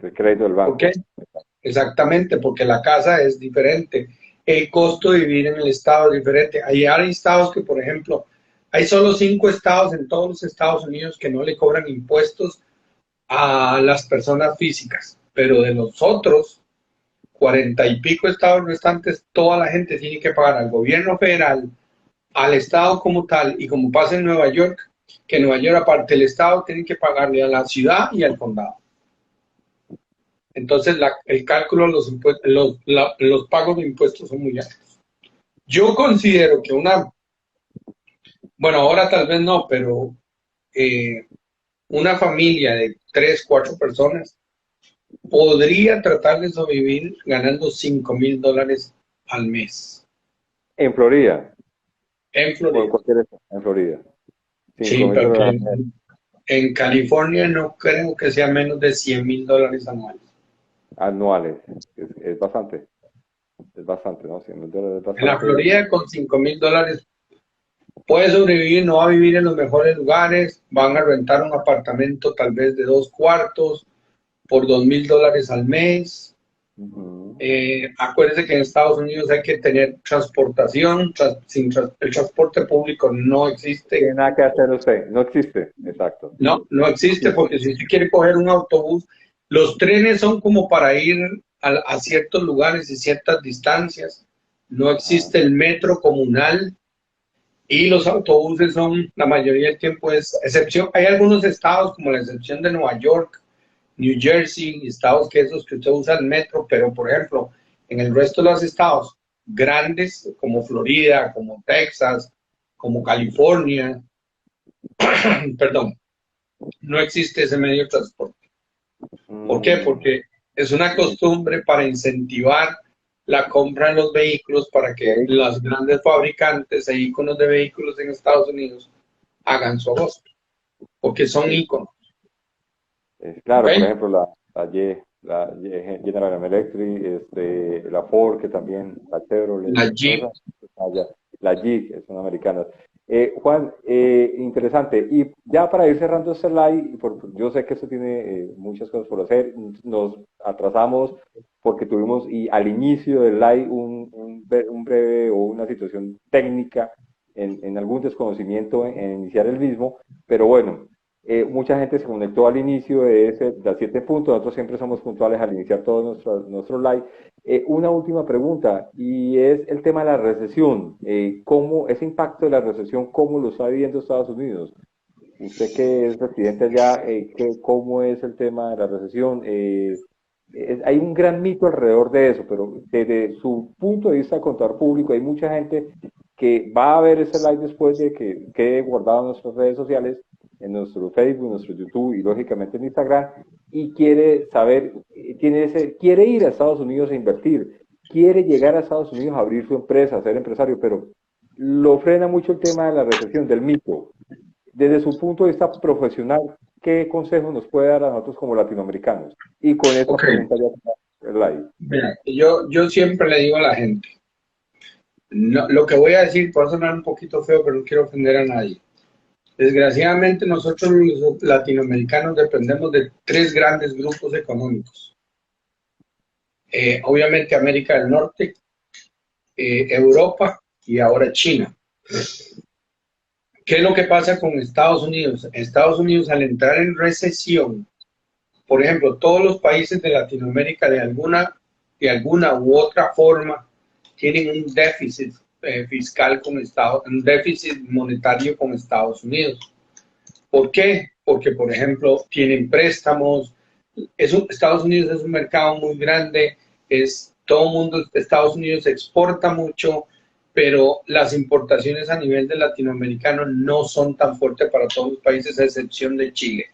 El crédito del ¿Por qué? banco. Exactamente, porque la casa es diferente. El costo de vivir en el estado es diferente. Hay estados que, por ejemplo, hay solo 5 estados en todos los Estados Unidos que no le cobran impuestos a las personas físicas, pero de los otros 40 y pico estados restantes, toda la gente tiene que pagar al gobierno federal, al estado como tal, y como pasa en Nueva York, que Nueva York, aparte del estado, tiene que pagarle a la ciudad y al condado. Entonces, el cálculo de los pagos de impuestos son muy altos. Yo considero que bueno, ahora tal vez no, pero una familia de 3, 4 personas podría tratar de sobrevivir ganando $5,000 al mes. En Florida, En o en Florida. cualquier estado, en Florida. cinco Sí, mil pero dólares al mes. en California no creo que sea menos de $100,000 anuales. Anuales. Es bastante. Es bastante, ¿no? $100.000 es En la bastante. Florida con $5,000 puede sobrevivir, no va a vivir en los mejores lugares, van a rentar un apartamento tal vez de 2 cuartos por $2,000 al mes. Ujú. Acuérdense que en Estados Unidos hay que tener transportación, el transporte público no existe. Tiene nada que hacer usted. No existe. Exacto. No existe porque si usted quiere coger un autobús, los trenes son como para ir a ciertos lugares y ciertas distancias. No Ajá. existe el metro comunal y los autobuses son, la mayoría del tiempo es excepción. Hay algunos estados como la excepción de Nueva York, New Jersey, estados que esos que usted usa el metro, pero por ejemplo, en el resto de los estados grandes como Florida, como Texas, como California, perdón, no existe ese medio de transporte. ¿Por qué? Mm, Porque es una sí. costumbre para incentivar la compra de los vehículos para que Ok. las grandes fabricantes e íconos de vehículos en Estados Unidos hagan su agosto, porque son Sí. íconos. ¿Ok? Claro, por ejemplo, la General Electric, la Ford, que también, la La Chevrolet, todas Jeep. la Jeep, son americanas. Juan, interesante. Y ya para ir cerrando este live, yo sé que esto tiene muchas cosas por hacer, nos atrasamos porque tuvimos y al inicio del live un breve o una situación técnica en algún desconocimiento en iniciar el mismo, pero bueno. Mucha gente se conectó al inicio de las 7 puntos, nosotros siempre somos puntuales al iniciar todos nuestros live. Una última pregunta, y es el tema de la recesión. ¿Cómo ese impacto de la recesión, cómo lo está viviendo Estados Unidos? Usted que es residente allá, ¿cómo es el tema de la recesión? Hay un gran mito alrededor de eso, pero desde su punto de vista de contador público, hay mucha gente que va a ver ese live después de que quede guardado en nuestras redes sociales, en nuestro Facebook, en nuestro YouTube y lógicamente en Instagram, y quiere saber, quiere ir a Estados Unidos a invertir, quiere llegar a Estados Unidos a abrir su empresa, a ser empresario, pero lo frena mucho el tema de la recesión, del mito. Desde su punto de vista profesional, ¿qué consejo nos puede dar a nosotros como latinoamericanos? Y con esta Ok. pregunta ya el live. Mira, yo siempre le digo a la gente, no, lo que voy a decir puede sonar un poquito feo, pero no quiero ofender a nadie. Desgraciadamente, nosotros los latinoamericanos dependemos de 3 grandes grupos económicos. Obviamente América del Norte, Europa y ahora China. ¿Qué es lo que pasa con Estados Unidos? Estados Unidos al entrar en recesión, por ejemplo, todos los países de Latinoamérica de alguna u otra forma tienen un déficit fiscal con un déficit monetario con Estados Unidos. ¿Por qué? Porque, por ejemplo, tienen préstamos. Estados Unidos es un mercado muy grande, todo el mundo, Estados Unidos exporta mucho, pero las importaciones a nivel de latinoamericano no son tan fuertes para todos los países, a excepción de Chile.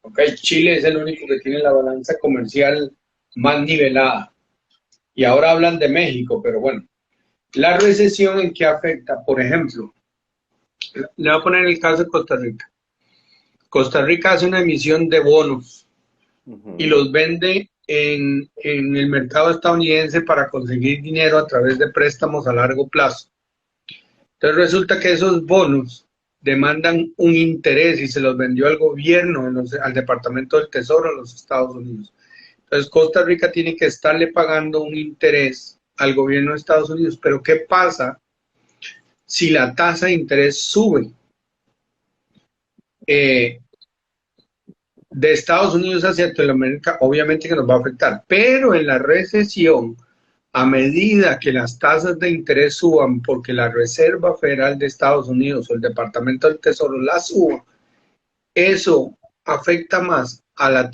¿Okay? Chile es el único que tiene la balanza comercial más nivelada. Y ahora hablan de México, pero bueno. La recesión en qué afecta, por ejemplo, le voy a poner el caso de Costa Rica. Costa Rica hace una emisión de bonos y los vende en el mercado estadounidense para conseguir dinero a través de préstamos a largo plazo. Entonces resulta que esos bonos demandan un interés y se los vendió al gobierno, al Departamento del Tesoro de los Estados Unidos. Entonces Costa Rica tiene que estarle pagando un interés al gobierno de Estados Unidos. Pero ¿qué pasa si la tasa de interés sube? De Estados Unidos hacia Latinoamérica, obviamente que nos va a afectar, pero en la recesión, a medida que las tasas de interés suban, porque la Reserva Federal de Estados Unidos o el Departamento del Tesoro la suba, eso afecta más a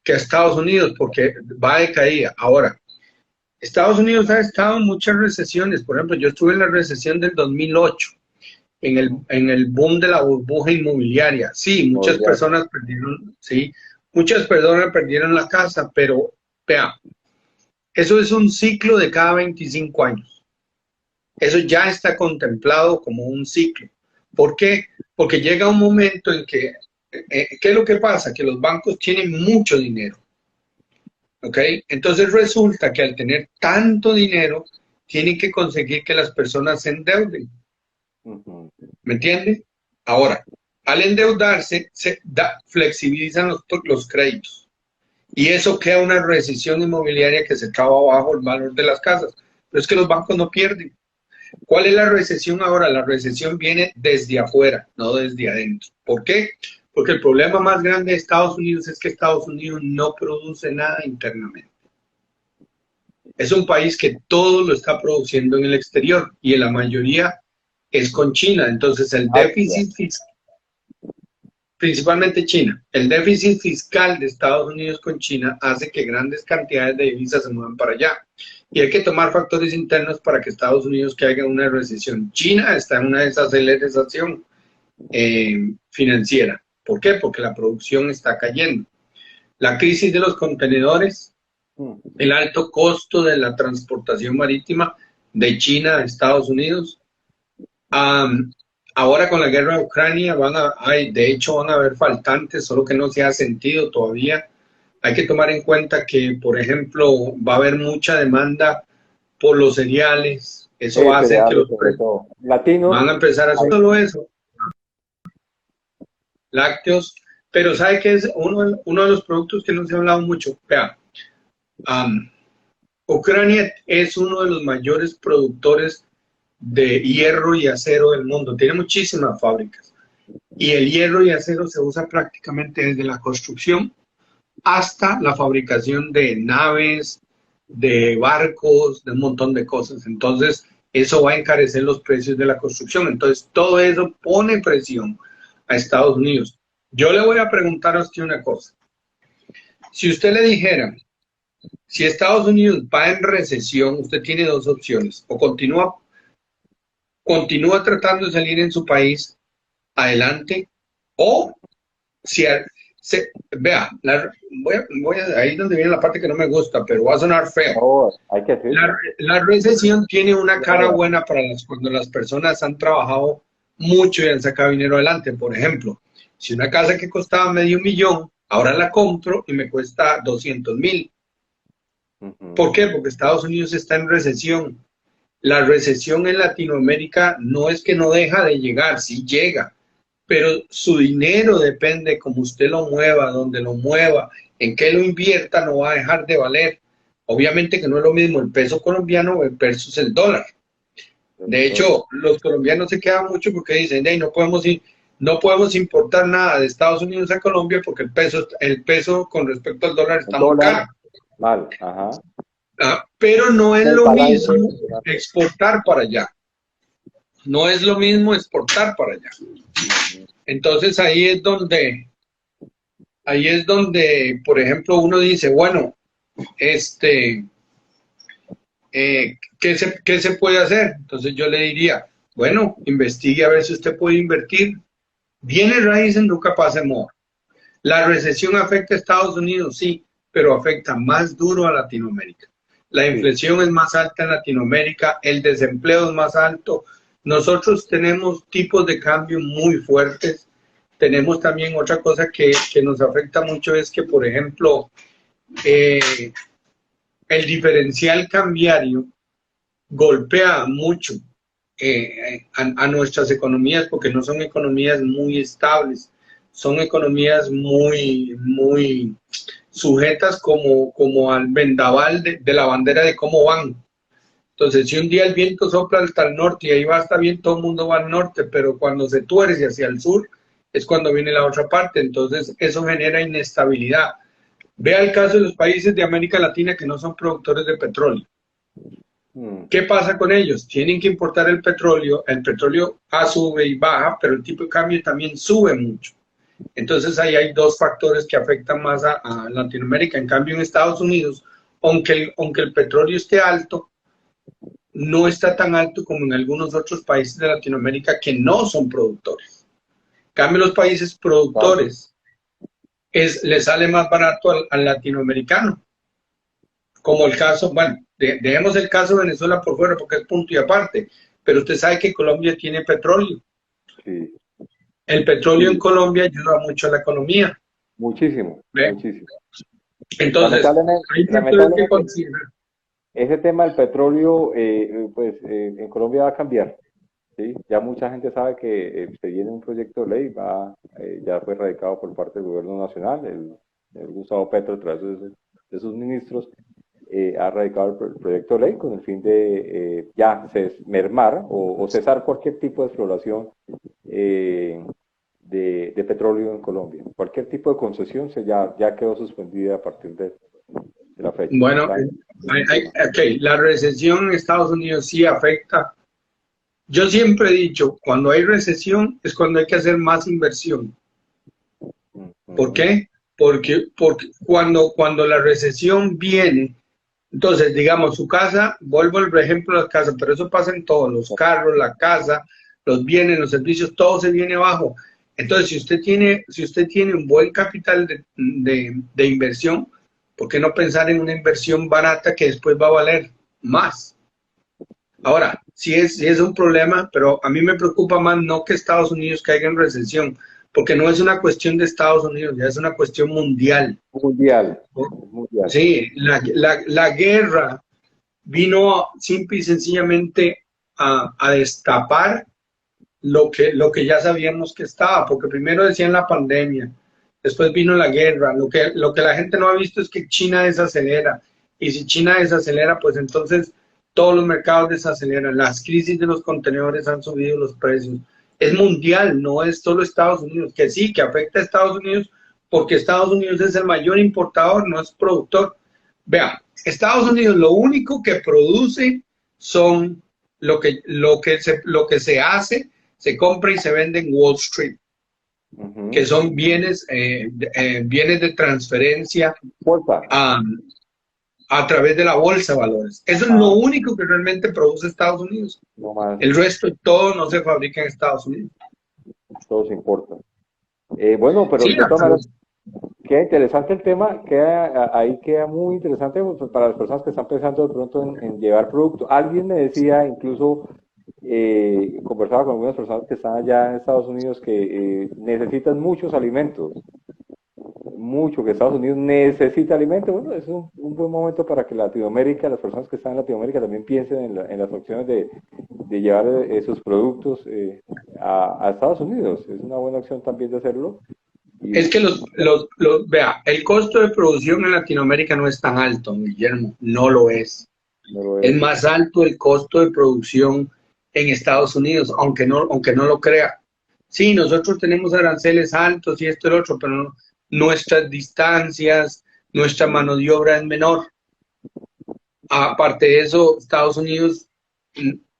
que a Estados Unidos, porque va de caída. Ahora, Estados Unidos ha estado en muchas recesiones. Por ejemplo, yo estuve en la recesión del 2008. En el boom de la burbuja inmobiliaria. Sí, muchas personas perdieron la casa, pero vea, eso es un ciclo de cada 25 años. Eso ya está contemplado como un ciclo. ¿Por qué? Porque llega un momento en que, ¿qué es lo que pasa? Que los bancos tienen mucho dinero. ¿Ok? Entonces resulta que al tener tanto dinero, tienen que conseguir que las personas se endeuden. ¿Me entiende? Ahora, al endeudarse, flexibilizan los créditos. Y eso crea una recesión inmobiliaria que se traba abajo el valor de las casas. Pero es que los bancos no pierden. ¿Cuál es la recesión ahora? La recesión viene desde afuera, no desde adentro. ¿Por qué? Porque el problema más grande de Estados Unidos es que Estados Unidos no produce nada internamente. Es un país que todo lo está produciendo en el exterior y en la mayoría es con China. Entonces el déficit fiscal, principalmente China, el déficit fiscal de Estados Unidos con China hace que grandes cantidades de divisas se muevan para allá. Y hay que tomar factores internos para que Estados Unidos caiga en una recesión. China está en una desaceleración financiera. ¿Por qué? Porque la producción está cayendo. La crisis de los contenedores, el alto costo de la transportación marítima de China a Estados Unidos. Ahora con la guerra de Ucrania de hecho van a haber faltantes, solo que no se ha sentido todavía. Hay que tomar en cuenta que, por ejemplo, va a haber mucha demanda por los cereales. Eso va a hacer que los latinos van a empezar a hacer solo eso. Lácteos. Pero ¿sabe qué es uno de los productos que no se ha hablado mucho? Vea, Ucrania es uno de los mayores productores de hierro y acero del mundo. Tiene muchísimas fábricas. Y el hierro y acero se usa prácticamente desde la construcción hasta la fabricación de naves, de barcos, de un montón de cosas. Entonces, eso va a encarecer los precios de la construcción. Entonces, todo eso pone presión a Estados Unidos. Yo le voy a preguntar a usted una cosa. Si usted le dijera, si Estados Unidos va en recesión, usted tiene dos opciones. O continúa tratando de salir en su país adelante, o si vea, ahí es donde viene la parte que no me gusta, pero va a sonar feo. La recesión tiene una cara buena cuando las personas han trabajado mucho y han sacado dinero adelante. Por ejemplo, si una casa que costaba $500,000, ahora la compro y me cuesta $200,000. ¿Por qué? Porque Estados Unidos está en recesión. La recesión en Latinoamérica no es que no deja de llegar, sí llega, pero su dinero depende cómo usted lo mueva, dónde lo mueva, en qué lo invierta, no va a dejar de valer. Obviamente que no es lo mismo el peso colombiano versus el dólar. De hecho, los colombianos se quedan mucho porque dicen, hey, no podemos importar nada de Estados Unidos a Colombia porque el peso con respecto al dólar está muy caro. Mal, ajá. Pero no es lo mismo exportar para allá. No es lo mismo exportar para allá. Entonces ahí es donde, por ejemplo, uno dice, bueno, ¿qué se puede hacer? Entonces yo le diría, bueno, investigue a ver si usted puede invertir. Bienes raíces nunca pasa de moda. La recesión afecta a Estados Unidos, sí, pero afecta más duro a Latinoamérica. la Sí. inflación es más alta en Latinoamérica, el desempleo es más alto. Nosotros tenemos tipos de cambio muy fuertes. Tenemos también otra cosa que nos afecta mucho es que, por ejemplo, eh, el diferencial cambiario golpea mucho a nuestras economías porque no son economías muy estables, son economías muy sujetas como al vendaval de la bandera de cómo van. Entonces, si un día el viento sopla hasta el norte y ahí va, está bien, todo el mundo va al norte, pero cuando se tuerce hacia el sur es cuando viene la otra parte. Entonces, eso genera inestabilidad. Vea el caso de los países de América Latina que no son productores de petróleo. Mm. ¿Qué pasa con ellos? Tienen que importar el petróleo sube y baja, pero el tipo de cambio también sube mucho. Entonces ahí hay dos factores que afectan más a Latinoamérica. En cambio, en Estados Unidos, aunque el petróleo esté alto, no está tan alto como en algunos otros países de Latinoamérica que no son productores. En cambio, los países Claro. productores les sale más barato al latinoamericano. Como el caso, bueno, dejemos el caso de Venezuela por fuera porque es punto y aparte, pero usted sabe que Colombia tiene petróleo. Sí, El petróleo en sí, Colombia ayuda mucho a la economía. muchísimo, ¿Ve? muchísimo. Entonces, Lamentablemente, hay factores que lamentablemente, considerar. ese tema del petróleo, pues en Colombia va a cambiar, ¿sí? Ya mucha gente sabe que se viene un proyecto de ley, ya fue radicado por parte del gobierno nacional, el Gustavo Petro, a través de sus ministros, ha radicado el proyecto de ley con el fin de mermar o cesar cualquier tipo de exploración eh, de petróleo en Colombia. Cualquier tipo de concesión ya quedó suspendida a partir de la fecha. Bueno, Está en el tema. okay, la recesión en Estados Unidos sí afecta. Yo siempre he dicho, cuando hay recesión es cuando hay que hacer más inversión. ¿Por Ujú. qué? Porque cuando la recesión viene, entonces, digamos, su casa, vuelvo al ejemplo de la casa, pero eso pasa en todos, los carros, la casa, los bienes, los servicios, todo se viene abajo. Entonces, si usted tiene un buen capital de inversión, ¿por qué no pensar en una inversión barata que después va a valer más? Ahora, sí es un problema, pero a mí me preocupa más no que Estados Unidos caiga en recesión, porque no es una cuestión de Estados Unidos, ya es una cuestión mundial. Mundial, ¿No? mundial. Sí, la guerra vino simple y sencillamente a destapar lo que ya sabíamos que estaba, porque primero decían la pandemia, después vino la guerra, lo que la gente no ha visto es que China desacelera, y si China desacelera, pues entonces todos los mercados desaceleran, las crisis de los contenedores han subido los precios, es mundial, no es solo Estados Unidos, que sí, que afecta a Estados Unidos, porque Estados Unidos es el mayor importador, no es productor. Vea, Estados Unidos lo único que produce son lo que se hace, se compra y se vende en Wall Street, que Ujú. son bienes de transferencia Bolsa. a, a través de la bolsa de valores. Eso es lo Ah, único que realmente produce Estados Unidos. no más, El resto, todo no se fabrica en Estados Unidos. todo se importa. Bueno, pero Sí, de todas maneras, queda interesante el tema, ahí queda muy interesante pues, para las personas que están pensando de pronto en llevar producto. Alguien me decía, incluso conversaba con algunas personas que están allá en Estados Unidos que necesitan muchos alimentos, mucho, que Estados Unidos necesita alimentos. Bueno, es un buen momento para que Latinoamérica, las personas que están en Latinoamérica también piensen en las opciones de llevar esos productos a Estados Unidos. Es una buena opción también de hacerlo. es que Y vea, el costo de producción en Latinoamérica no es tan alto, Guillermo, no lo es. no lo Es es. más alto el costo de producción en Estados Unidos, aunque no lo crea. Sí, nosotros tenemos aranceles altos y esto y lo otro, pero nuestras distancias, nuestra mano de obra es menor. Aparte de eso, Estados Unidos,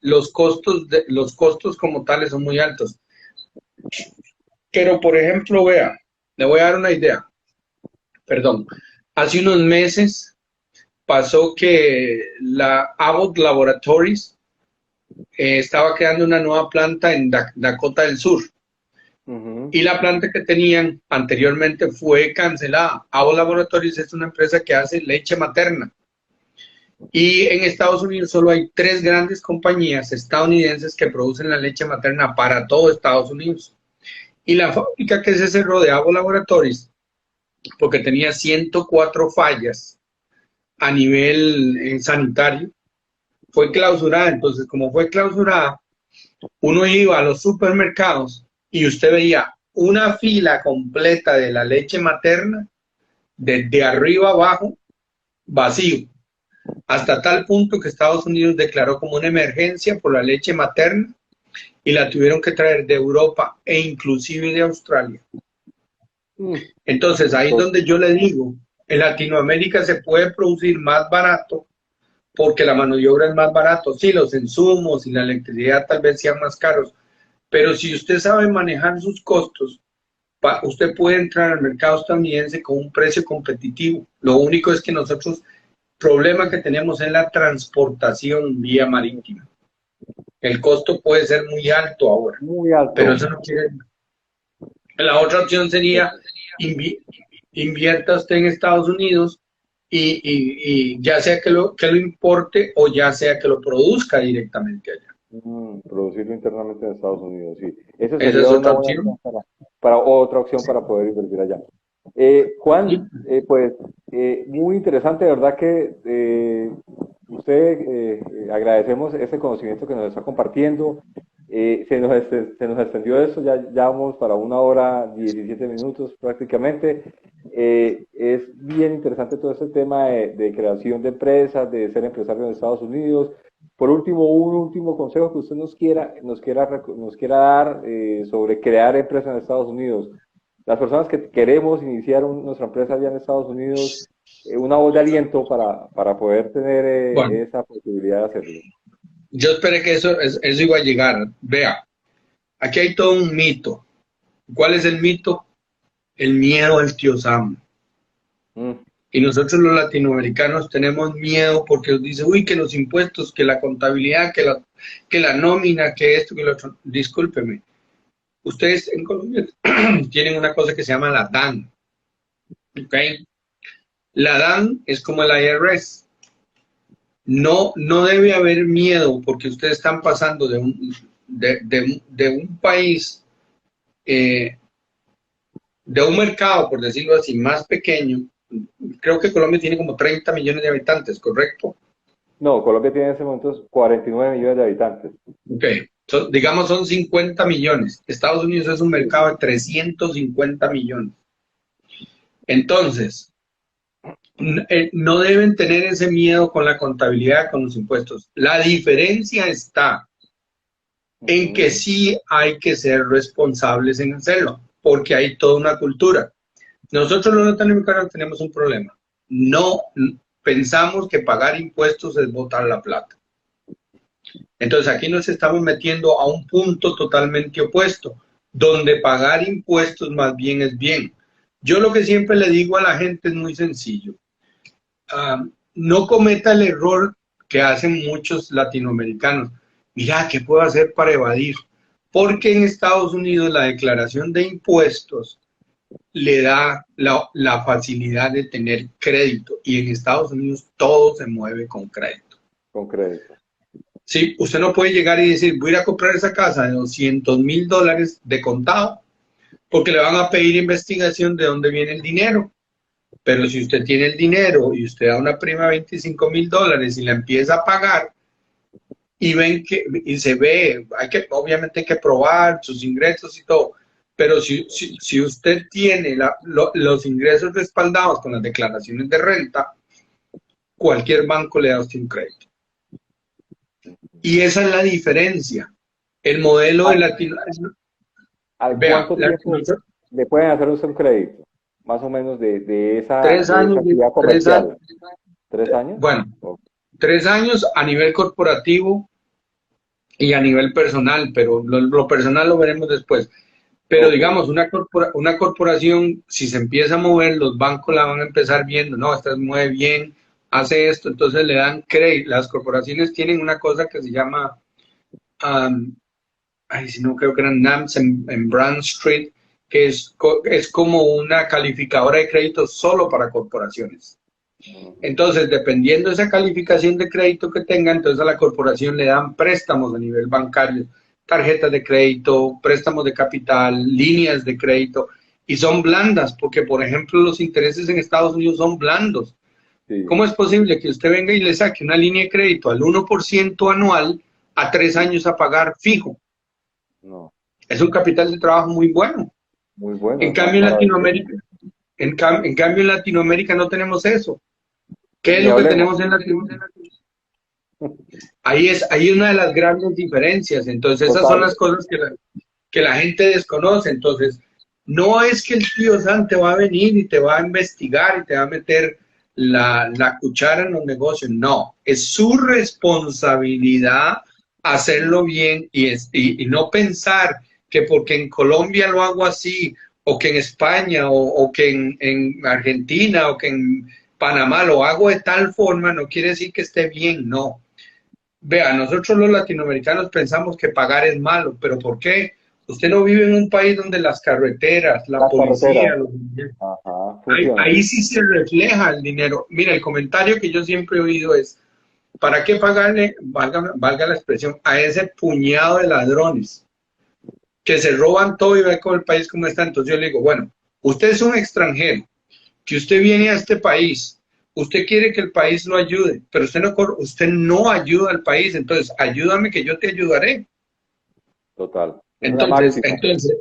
los costos como tales son muy altos. Pero, por ejemplo, vea, le voy a dar una idea. Perdón, hace unos meses pasó que la Abbott Laboratories estaba creando una nueva planta en Dakota del Sur Ujú. y la planta que tenían anteriormente fue cancelada. Abbott Laboratories es una empresa que hace leche materna Y en Estados Unidos solo hay 3 grandes compañías estadounidenses que producen la leche materna para todo Estados Unidos. Y la fábrica que se cerró de Avo Laboratories, porque tenía 104 fallas a nivel sanitario, fue clausurada. Entonces, como fue clausurada, uno iba a los supermercados y usted veía una fila completa de la leche materna, desde arriba abajo, vacío, hasta tal punto que Estados Unidos declaró como una emergencia por la leche materna y la tuvieron que traer de Europa e inclusive de Australia. Entonces, ahí es donde yo le digo, en Latinoamérica se puede producir más barato porque la mano de obra es más barato. Sí, los insumos y la electricidad tal vez sean más caros, pero si usted sabe manejar sus costos, usted puede entrar al mercado estadounidense con un precio competitivo. Lo único es que nosotros, problema que tenemos es la transportación vía marítima. El costo puede ser muy alto ahora, Muy alto. pero eso no quiere... La otra opción sería invierta usted en Estados Unidos y ya sea que lo importe o ya sea que lo produzca directamente allá. Producirlo internamente en Estados Unidos, sí. Esa Esa sería es una otra buena opción. opción para otra opción para poder invertir allá. Juan, pues muy interesante, de verdad que usted agradecemos ese conocimiento que nos está compartiendo. Se nos extendió eso, ya vamos para 1 hora 17 minutos prácticamente. Es bien interesante todo este tema de creación de empresas, de ser empresario en Estados Unidos. Por último, un último consejo que usted nos quiera dar sobre crear empresas en Estados Unidos. Las personas que queremos iniciar nuestra empresa allá en Estados Unidos, una voz de aliento para poder tener Bueno, esa posibilidad de hacerlo. yo esperé que eso iba a llegar. Vea, aquí hay todo un mito. ¿Cuál es el mito? El miedo al tío Sam. Mm, Y nosotros los latinoamericanos tenemos miedo porque nos dice, uy, que los impuestos, que la contabilidad, que la nómina, que esto, que lo otro. Discúlpeme. Ustedes en Colombia tienen una cosa que se llama la DAN. ¿Ok? La DAN es como el IRS. No debe haber miedo porque ustedes están pasando de un país, de un mercado, por decirlo así, más pequeño. Creo que Colombia tiene como 30 millones de habitantes, ¿correcto? No, Colombia tiene en ese momento 49 millones de habitantes. Ok, digamos son 50 millones. Estados Unidos es un mercado de 350 millones. Entonces, no deben tener ese miedo con la contabilidad, con los impuestos. La diferencia está en que sí hay que ser responsables en hacerlo, porque hay toda una cultura. Nosotros los latinoamericanos tenemos un problema. No pensamos que pagar impuestos es botar la plata. Entonces aquí nos estamos metiendo a un punto totalmente opuesto, donde pagar impuestos más bien es bien. Yo lo que siempre le digo a la gente es muy sencillo. No cometa el error que hacen muchos latinoamericanos. Mira, ¿qué puedo hacer para evadir? Porque en Estados Unidos la declaración de impuestos le da la facilidad de tener crédito y en Estados Unidos todo se mueve con crédito. Con crédito. Sí, usted no puede llegar y decir, voy a ir a comprar esa casa de $200,000 de contado, porque le van a pedir investigación de dónde viene el dinero. Pero si usted tiene el dinero y usted da una prima de $25,000 y la empieza a pagar y ven y se ve, obviamente hay que probar sus ingresos y todo, pero si usted tiene los ingresos respaldados con las declaraciones de renta, cualquier banco le da a usted un crédito. Y esa es la diferencia. El modelo de Latinoamérica. ¿Al Vea, cuánto tiempo le pueden hacer usted un crédito? Más o menos de esa 3 años, actividad 3 años. comercial. ¿3 años? Bueno, Oh. 3 años a nivel corporativo y a nivel personal, pero lo personal lo veremos después. Pero Okay. digamos, una corporación, si se empieza a mover, los bancos la van a empezar viendo, no, esta se mueve bien, hace esto, entonces le dan crédito. Las corporaciones tienen una cosa que se llama, si no creo que eran NAMS en Brand Street, que es como una calificadora de crédito solo para corporaciones. Entonces, dependiendo de esa calificación de crédito que tenga, entonces a la corporación le dan préstamos a nivel bancario, tarjetas de crédito, préstamos de capital, líneas de crédito, y son blandas, porque por ejemplo los intereses en Estados Unidos son blandos. Sí, ¿Cómo es posible que usted venga y le saque una línea de crédito al 1% anual a 3 años a pagar fijo? no, Es un capital de trabajo muy bueno. muy bueno, En es cambio en maravilloso. Latinoamérica, en cambio en Latinoamérica no tenemos eso. ¿Qué es Ni lo que hablemos. tenemos en Latinoamérica? Ahí es una de las grandes diferencias. Entonces, esas son Total, las cosas que la gente desconoce. Entonces, no es que el tío Sam te va a venir y te va a investigar y te va a meter la cuchara en los negocios. No, es su responsabilidad hacerlo bien y no pensar que porque en Colombia lo hago así, o que en España, o que en Argentina, o que en Panamá lo hago de tal forma, no quiere decir que esté bien, no. Vea, nosotros los latinoamericanos pensamos que pagar es malo, pero ¿por qué? Usted no vive en un país donde las carreteras, la las policía, carreteras, ajá, funcionan. ahí sí se refleja el dinero. Mira, el comentario que yo siempre he oído es, ¿para qué pagarle, valga la expresión, a ese puñado de ladrones que se roban todo y ve con el país como está? Entonces yo le digo, bueno, usted es un extranjero, que usted viene a este país, usted quiere que el país lo ayude, pero usted no ayuda al país, entonces ayúdame que yo te ayudaré. Total. Es una Entonces, máxima. entonces,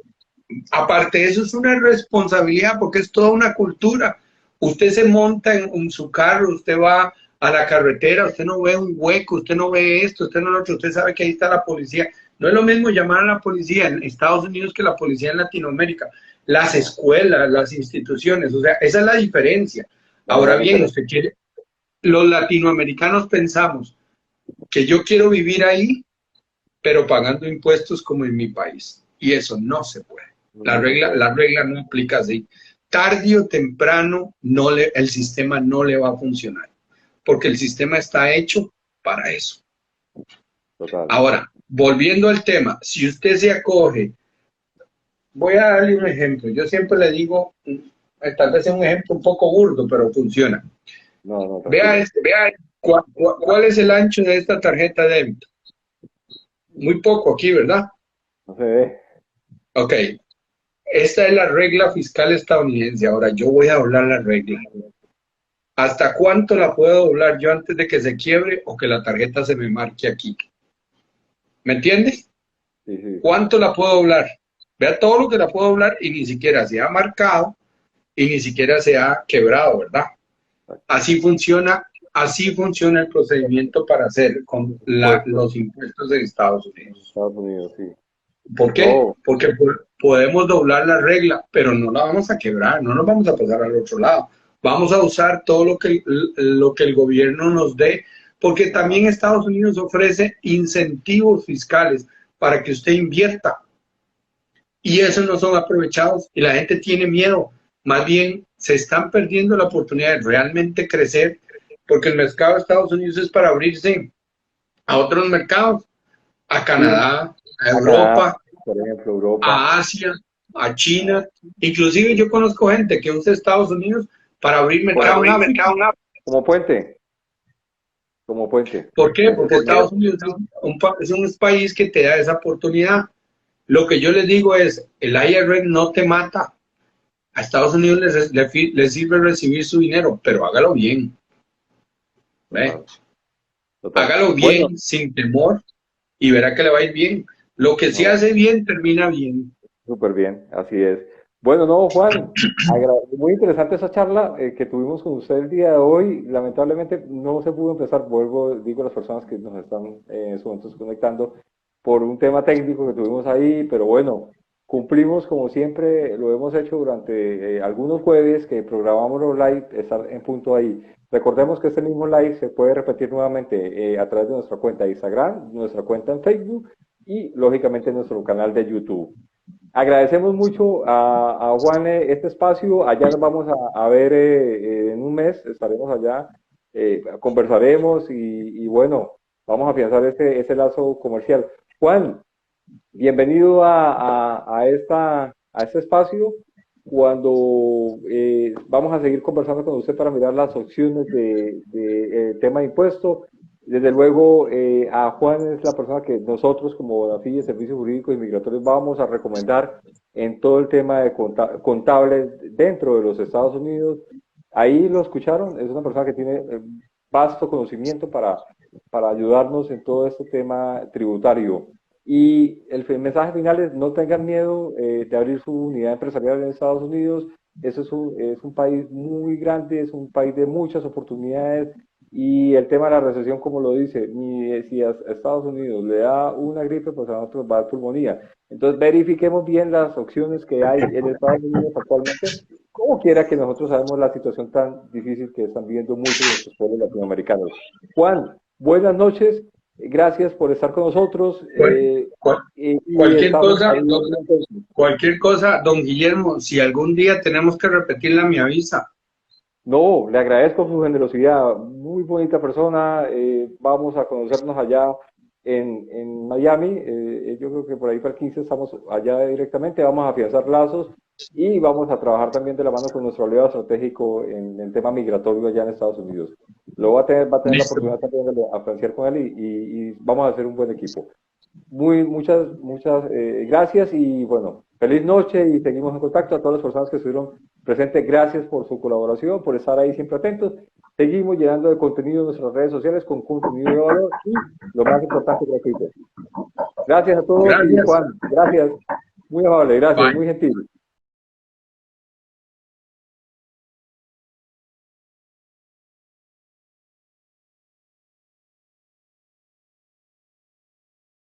aparte de eso es una responsabilidad porque es toda una cultura. Usted se monta en su carro, usted va a la carretera, usted no ve un hueco, usted no ve esto, usted no lo otro, usted sabe que ahí está la policía. No es lo mismo llamar a la policía en Estados Unidos que la policía en Latinoamérica. Las No, escuelas, las instituciones, o sea, esa es la diferencia. la Ahora gran bien, diferencia. usted quiere, los latinoamericanos pensamos que yo quiero vivir ahí, pero pagando impuestos como en mi país. Y eso no se puede. No se puede. La regla no aplica así. Tarde o temprano el sistema no le va a funcionar, porque el sistema está hecho para eso. Total. Ahora, volviendo al tema, si usted se acoge, voy a darle un ejemplo. Yo siempre le digo, tal vez es un ejemplo un poco burdo, pero funciona. No, no, Vea, tranquilo. vea cuál es el ancho de esta tarjeta de débito. Muy poco aquí, ¿verdad? No se ve. Ok, esta es la regla fiscal estadounidense. Ahora yo voy a doblar la regla. ¿Hasta cuánto la puedo doblar yo antes de que se quiebre o que la tarjeta se me marque aquí? ¿Me entiendes? Sí, sí. ¿Cuánto la puedo doblar? Vea todo lo que la puedo doblar y ni siquiera se ha marcado y ni siquiera se ha quebrado, ¿verdad? Así funciona el procedimiento para hacer con Impuestos los impuestos en Estados en Unidos. Estados Unidos, sí. ¿Por qué? No, Porque podemos doblar la regla, pero no la vamos a quebrar, no nos vamos a pasar al otro lado. Vamos a usar todo lo que el gobierno nos dé, porque ajá, también Estados Unidos ofrece incentivos fiscales para que usted invierta y esos no son aprovechados y la gente tiene miedo. Más bien se están perdiendo la oportunidad de realmente crecer porque el mercado de Estados Unidos es para abrirse a otros mercados, a sí, Canadá, a a Canadá, Europa, por ejemplo, Europa, a Asia, a China. Inclusive yo conozco gente que usa Estados Unidos para abrir por mercado en abrir África. mercado como puente, como puente. ¿Por qué? Eso Porque sí, Estados Unidos es un país que te da esa oportunidad. Lo que yo les digo es, el IRS no te mata. A Estados Unidos les sirve recibir su dinero, pero hágalo bien. ¿Ve? total, total. Hágalo Bueno, bien, sin temor, y verá que le va a ir bien. Lo que se no, hace bien, termina bien. súper bien, así es. Bueno, no, Juan, muy interesante esa charla que tuvimos con usted el día de hoy. Lamentablemente no se pudo empezar, vuelvo, digo a las personas que nos están en estos momentos conectando, por un tema técnico que tuvimos ahí, pero bueno, cumplimos como siempre, lo hemos hecho durante algunos jueves que programamos los live, estar en punto ahí. Recordemos que este mismo live se puede repetir nuevamente a través de nuestra cuenta de Instagram, nuestra cuenta en Facebook y lógicamente nuestro canal de YouTube. Agradecemos mucho a Juan este espacio. Allá nos vamos a ver en un mes, estaremos allá, conversaremos y bueno, vamos a afianzar ese lazo comercial. Juan, bienvenido a este espacio. cuando vamos a seguir conversando con usted para mirar las opciones de tema de impuesto. Desde luego, a Juan es la persona que nosotros, como la FIE, Servicios Jurídicos y Migratorios, vamos a recomendar en todo el tema de contable dentro de los Estados Unidos. Ahí lo escucharon, es una persona que tiene vasto conocimiento para ayudarnos en todo este tema tributario. Y el mensaje final es: no tengan miedo de abrir su unidad empresarial en Estados Unidos. Eso es un país muy grande, es un país de muchas oportunidades. Y el tema de la recesión, como lo dice, ni si a Estados Unidos le da una gripe, pues a nosotros va a dar pulmonía. Entonces verifiquemos bien las opciones que hay en Estados Unidos actualmente, como quiera que nosotros sabemos la situación tan difícil que están viviendo muchos de nuestros pueblos latinoamericanos. Juan, buenas noches, gracias por estar con nosotros. Cualquier cosa, don Guillermo, si algún día tenemos que repetirla, me avisa. No, le agradezco su generosidad, muy bonita persona. Vamos a conocernos allá en Miami. Yo creo que por ahí para el 15 estamos allá directamente. Vamos a afianzar lazos y vamos a trabajar también de la mano con nuestro aliado estratégico en el tema migratorio allá en Estados Unidos. Va a tener la oportunidad también de afianzar con él y vamos a hacer un buen equipo. Muchas gracias y bueno, feliz noche y seguimos en contacto. A todas las personas que estuvieron presentes, gracias por su colaboración, por estar ahí siempre atentos. Seguimos llenando de contenido en nuestras redes sociales con contenido de valor y lo más importante, gratuito. Gracias a todos. Gracias. Y Juan, gracias. Muy amable, gracias, muy gentil.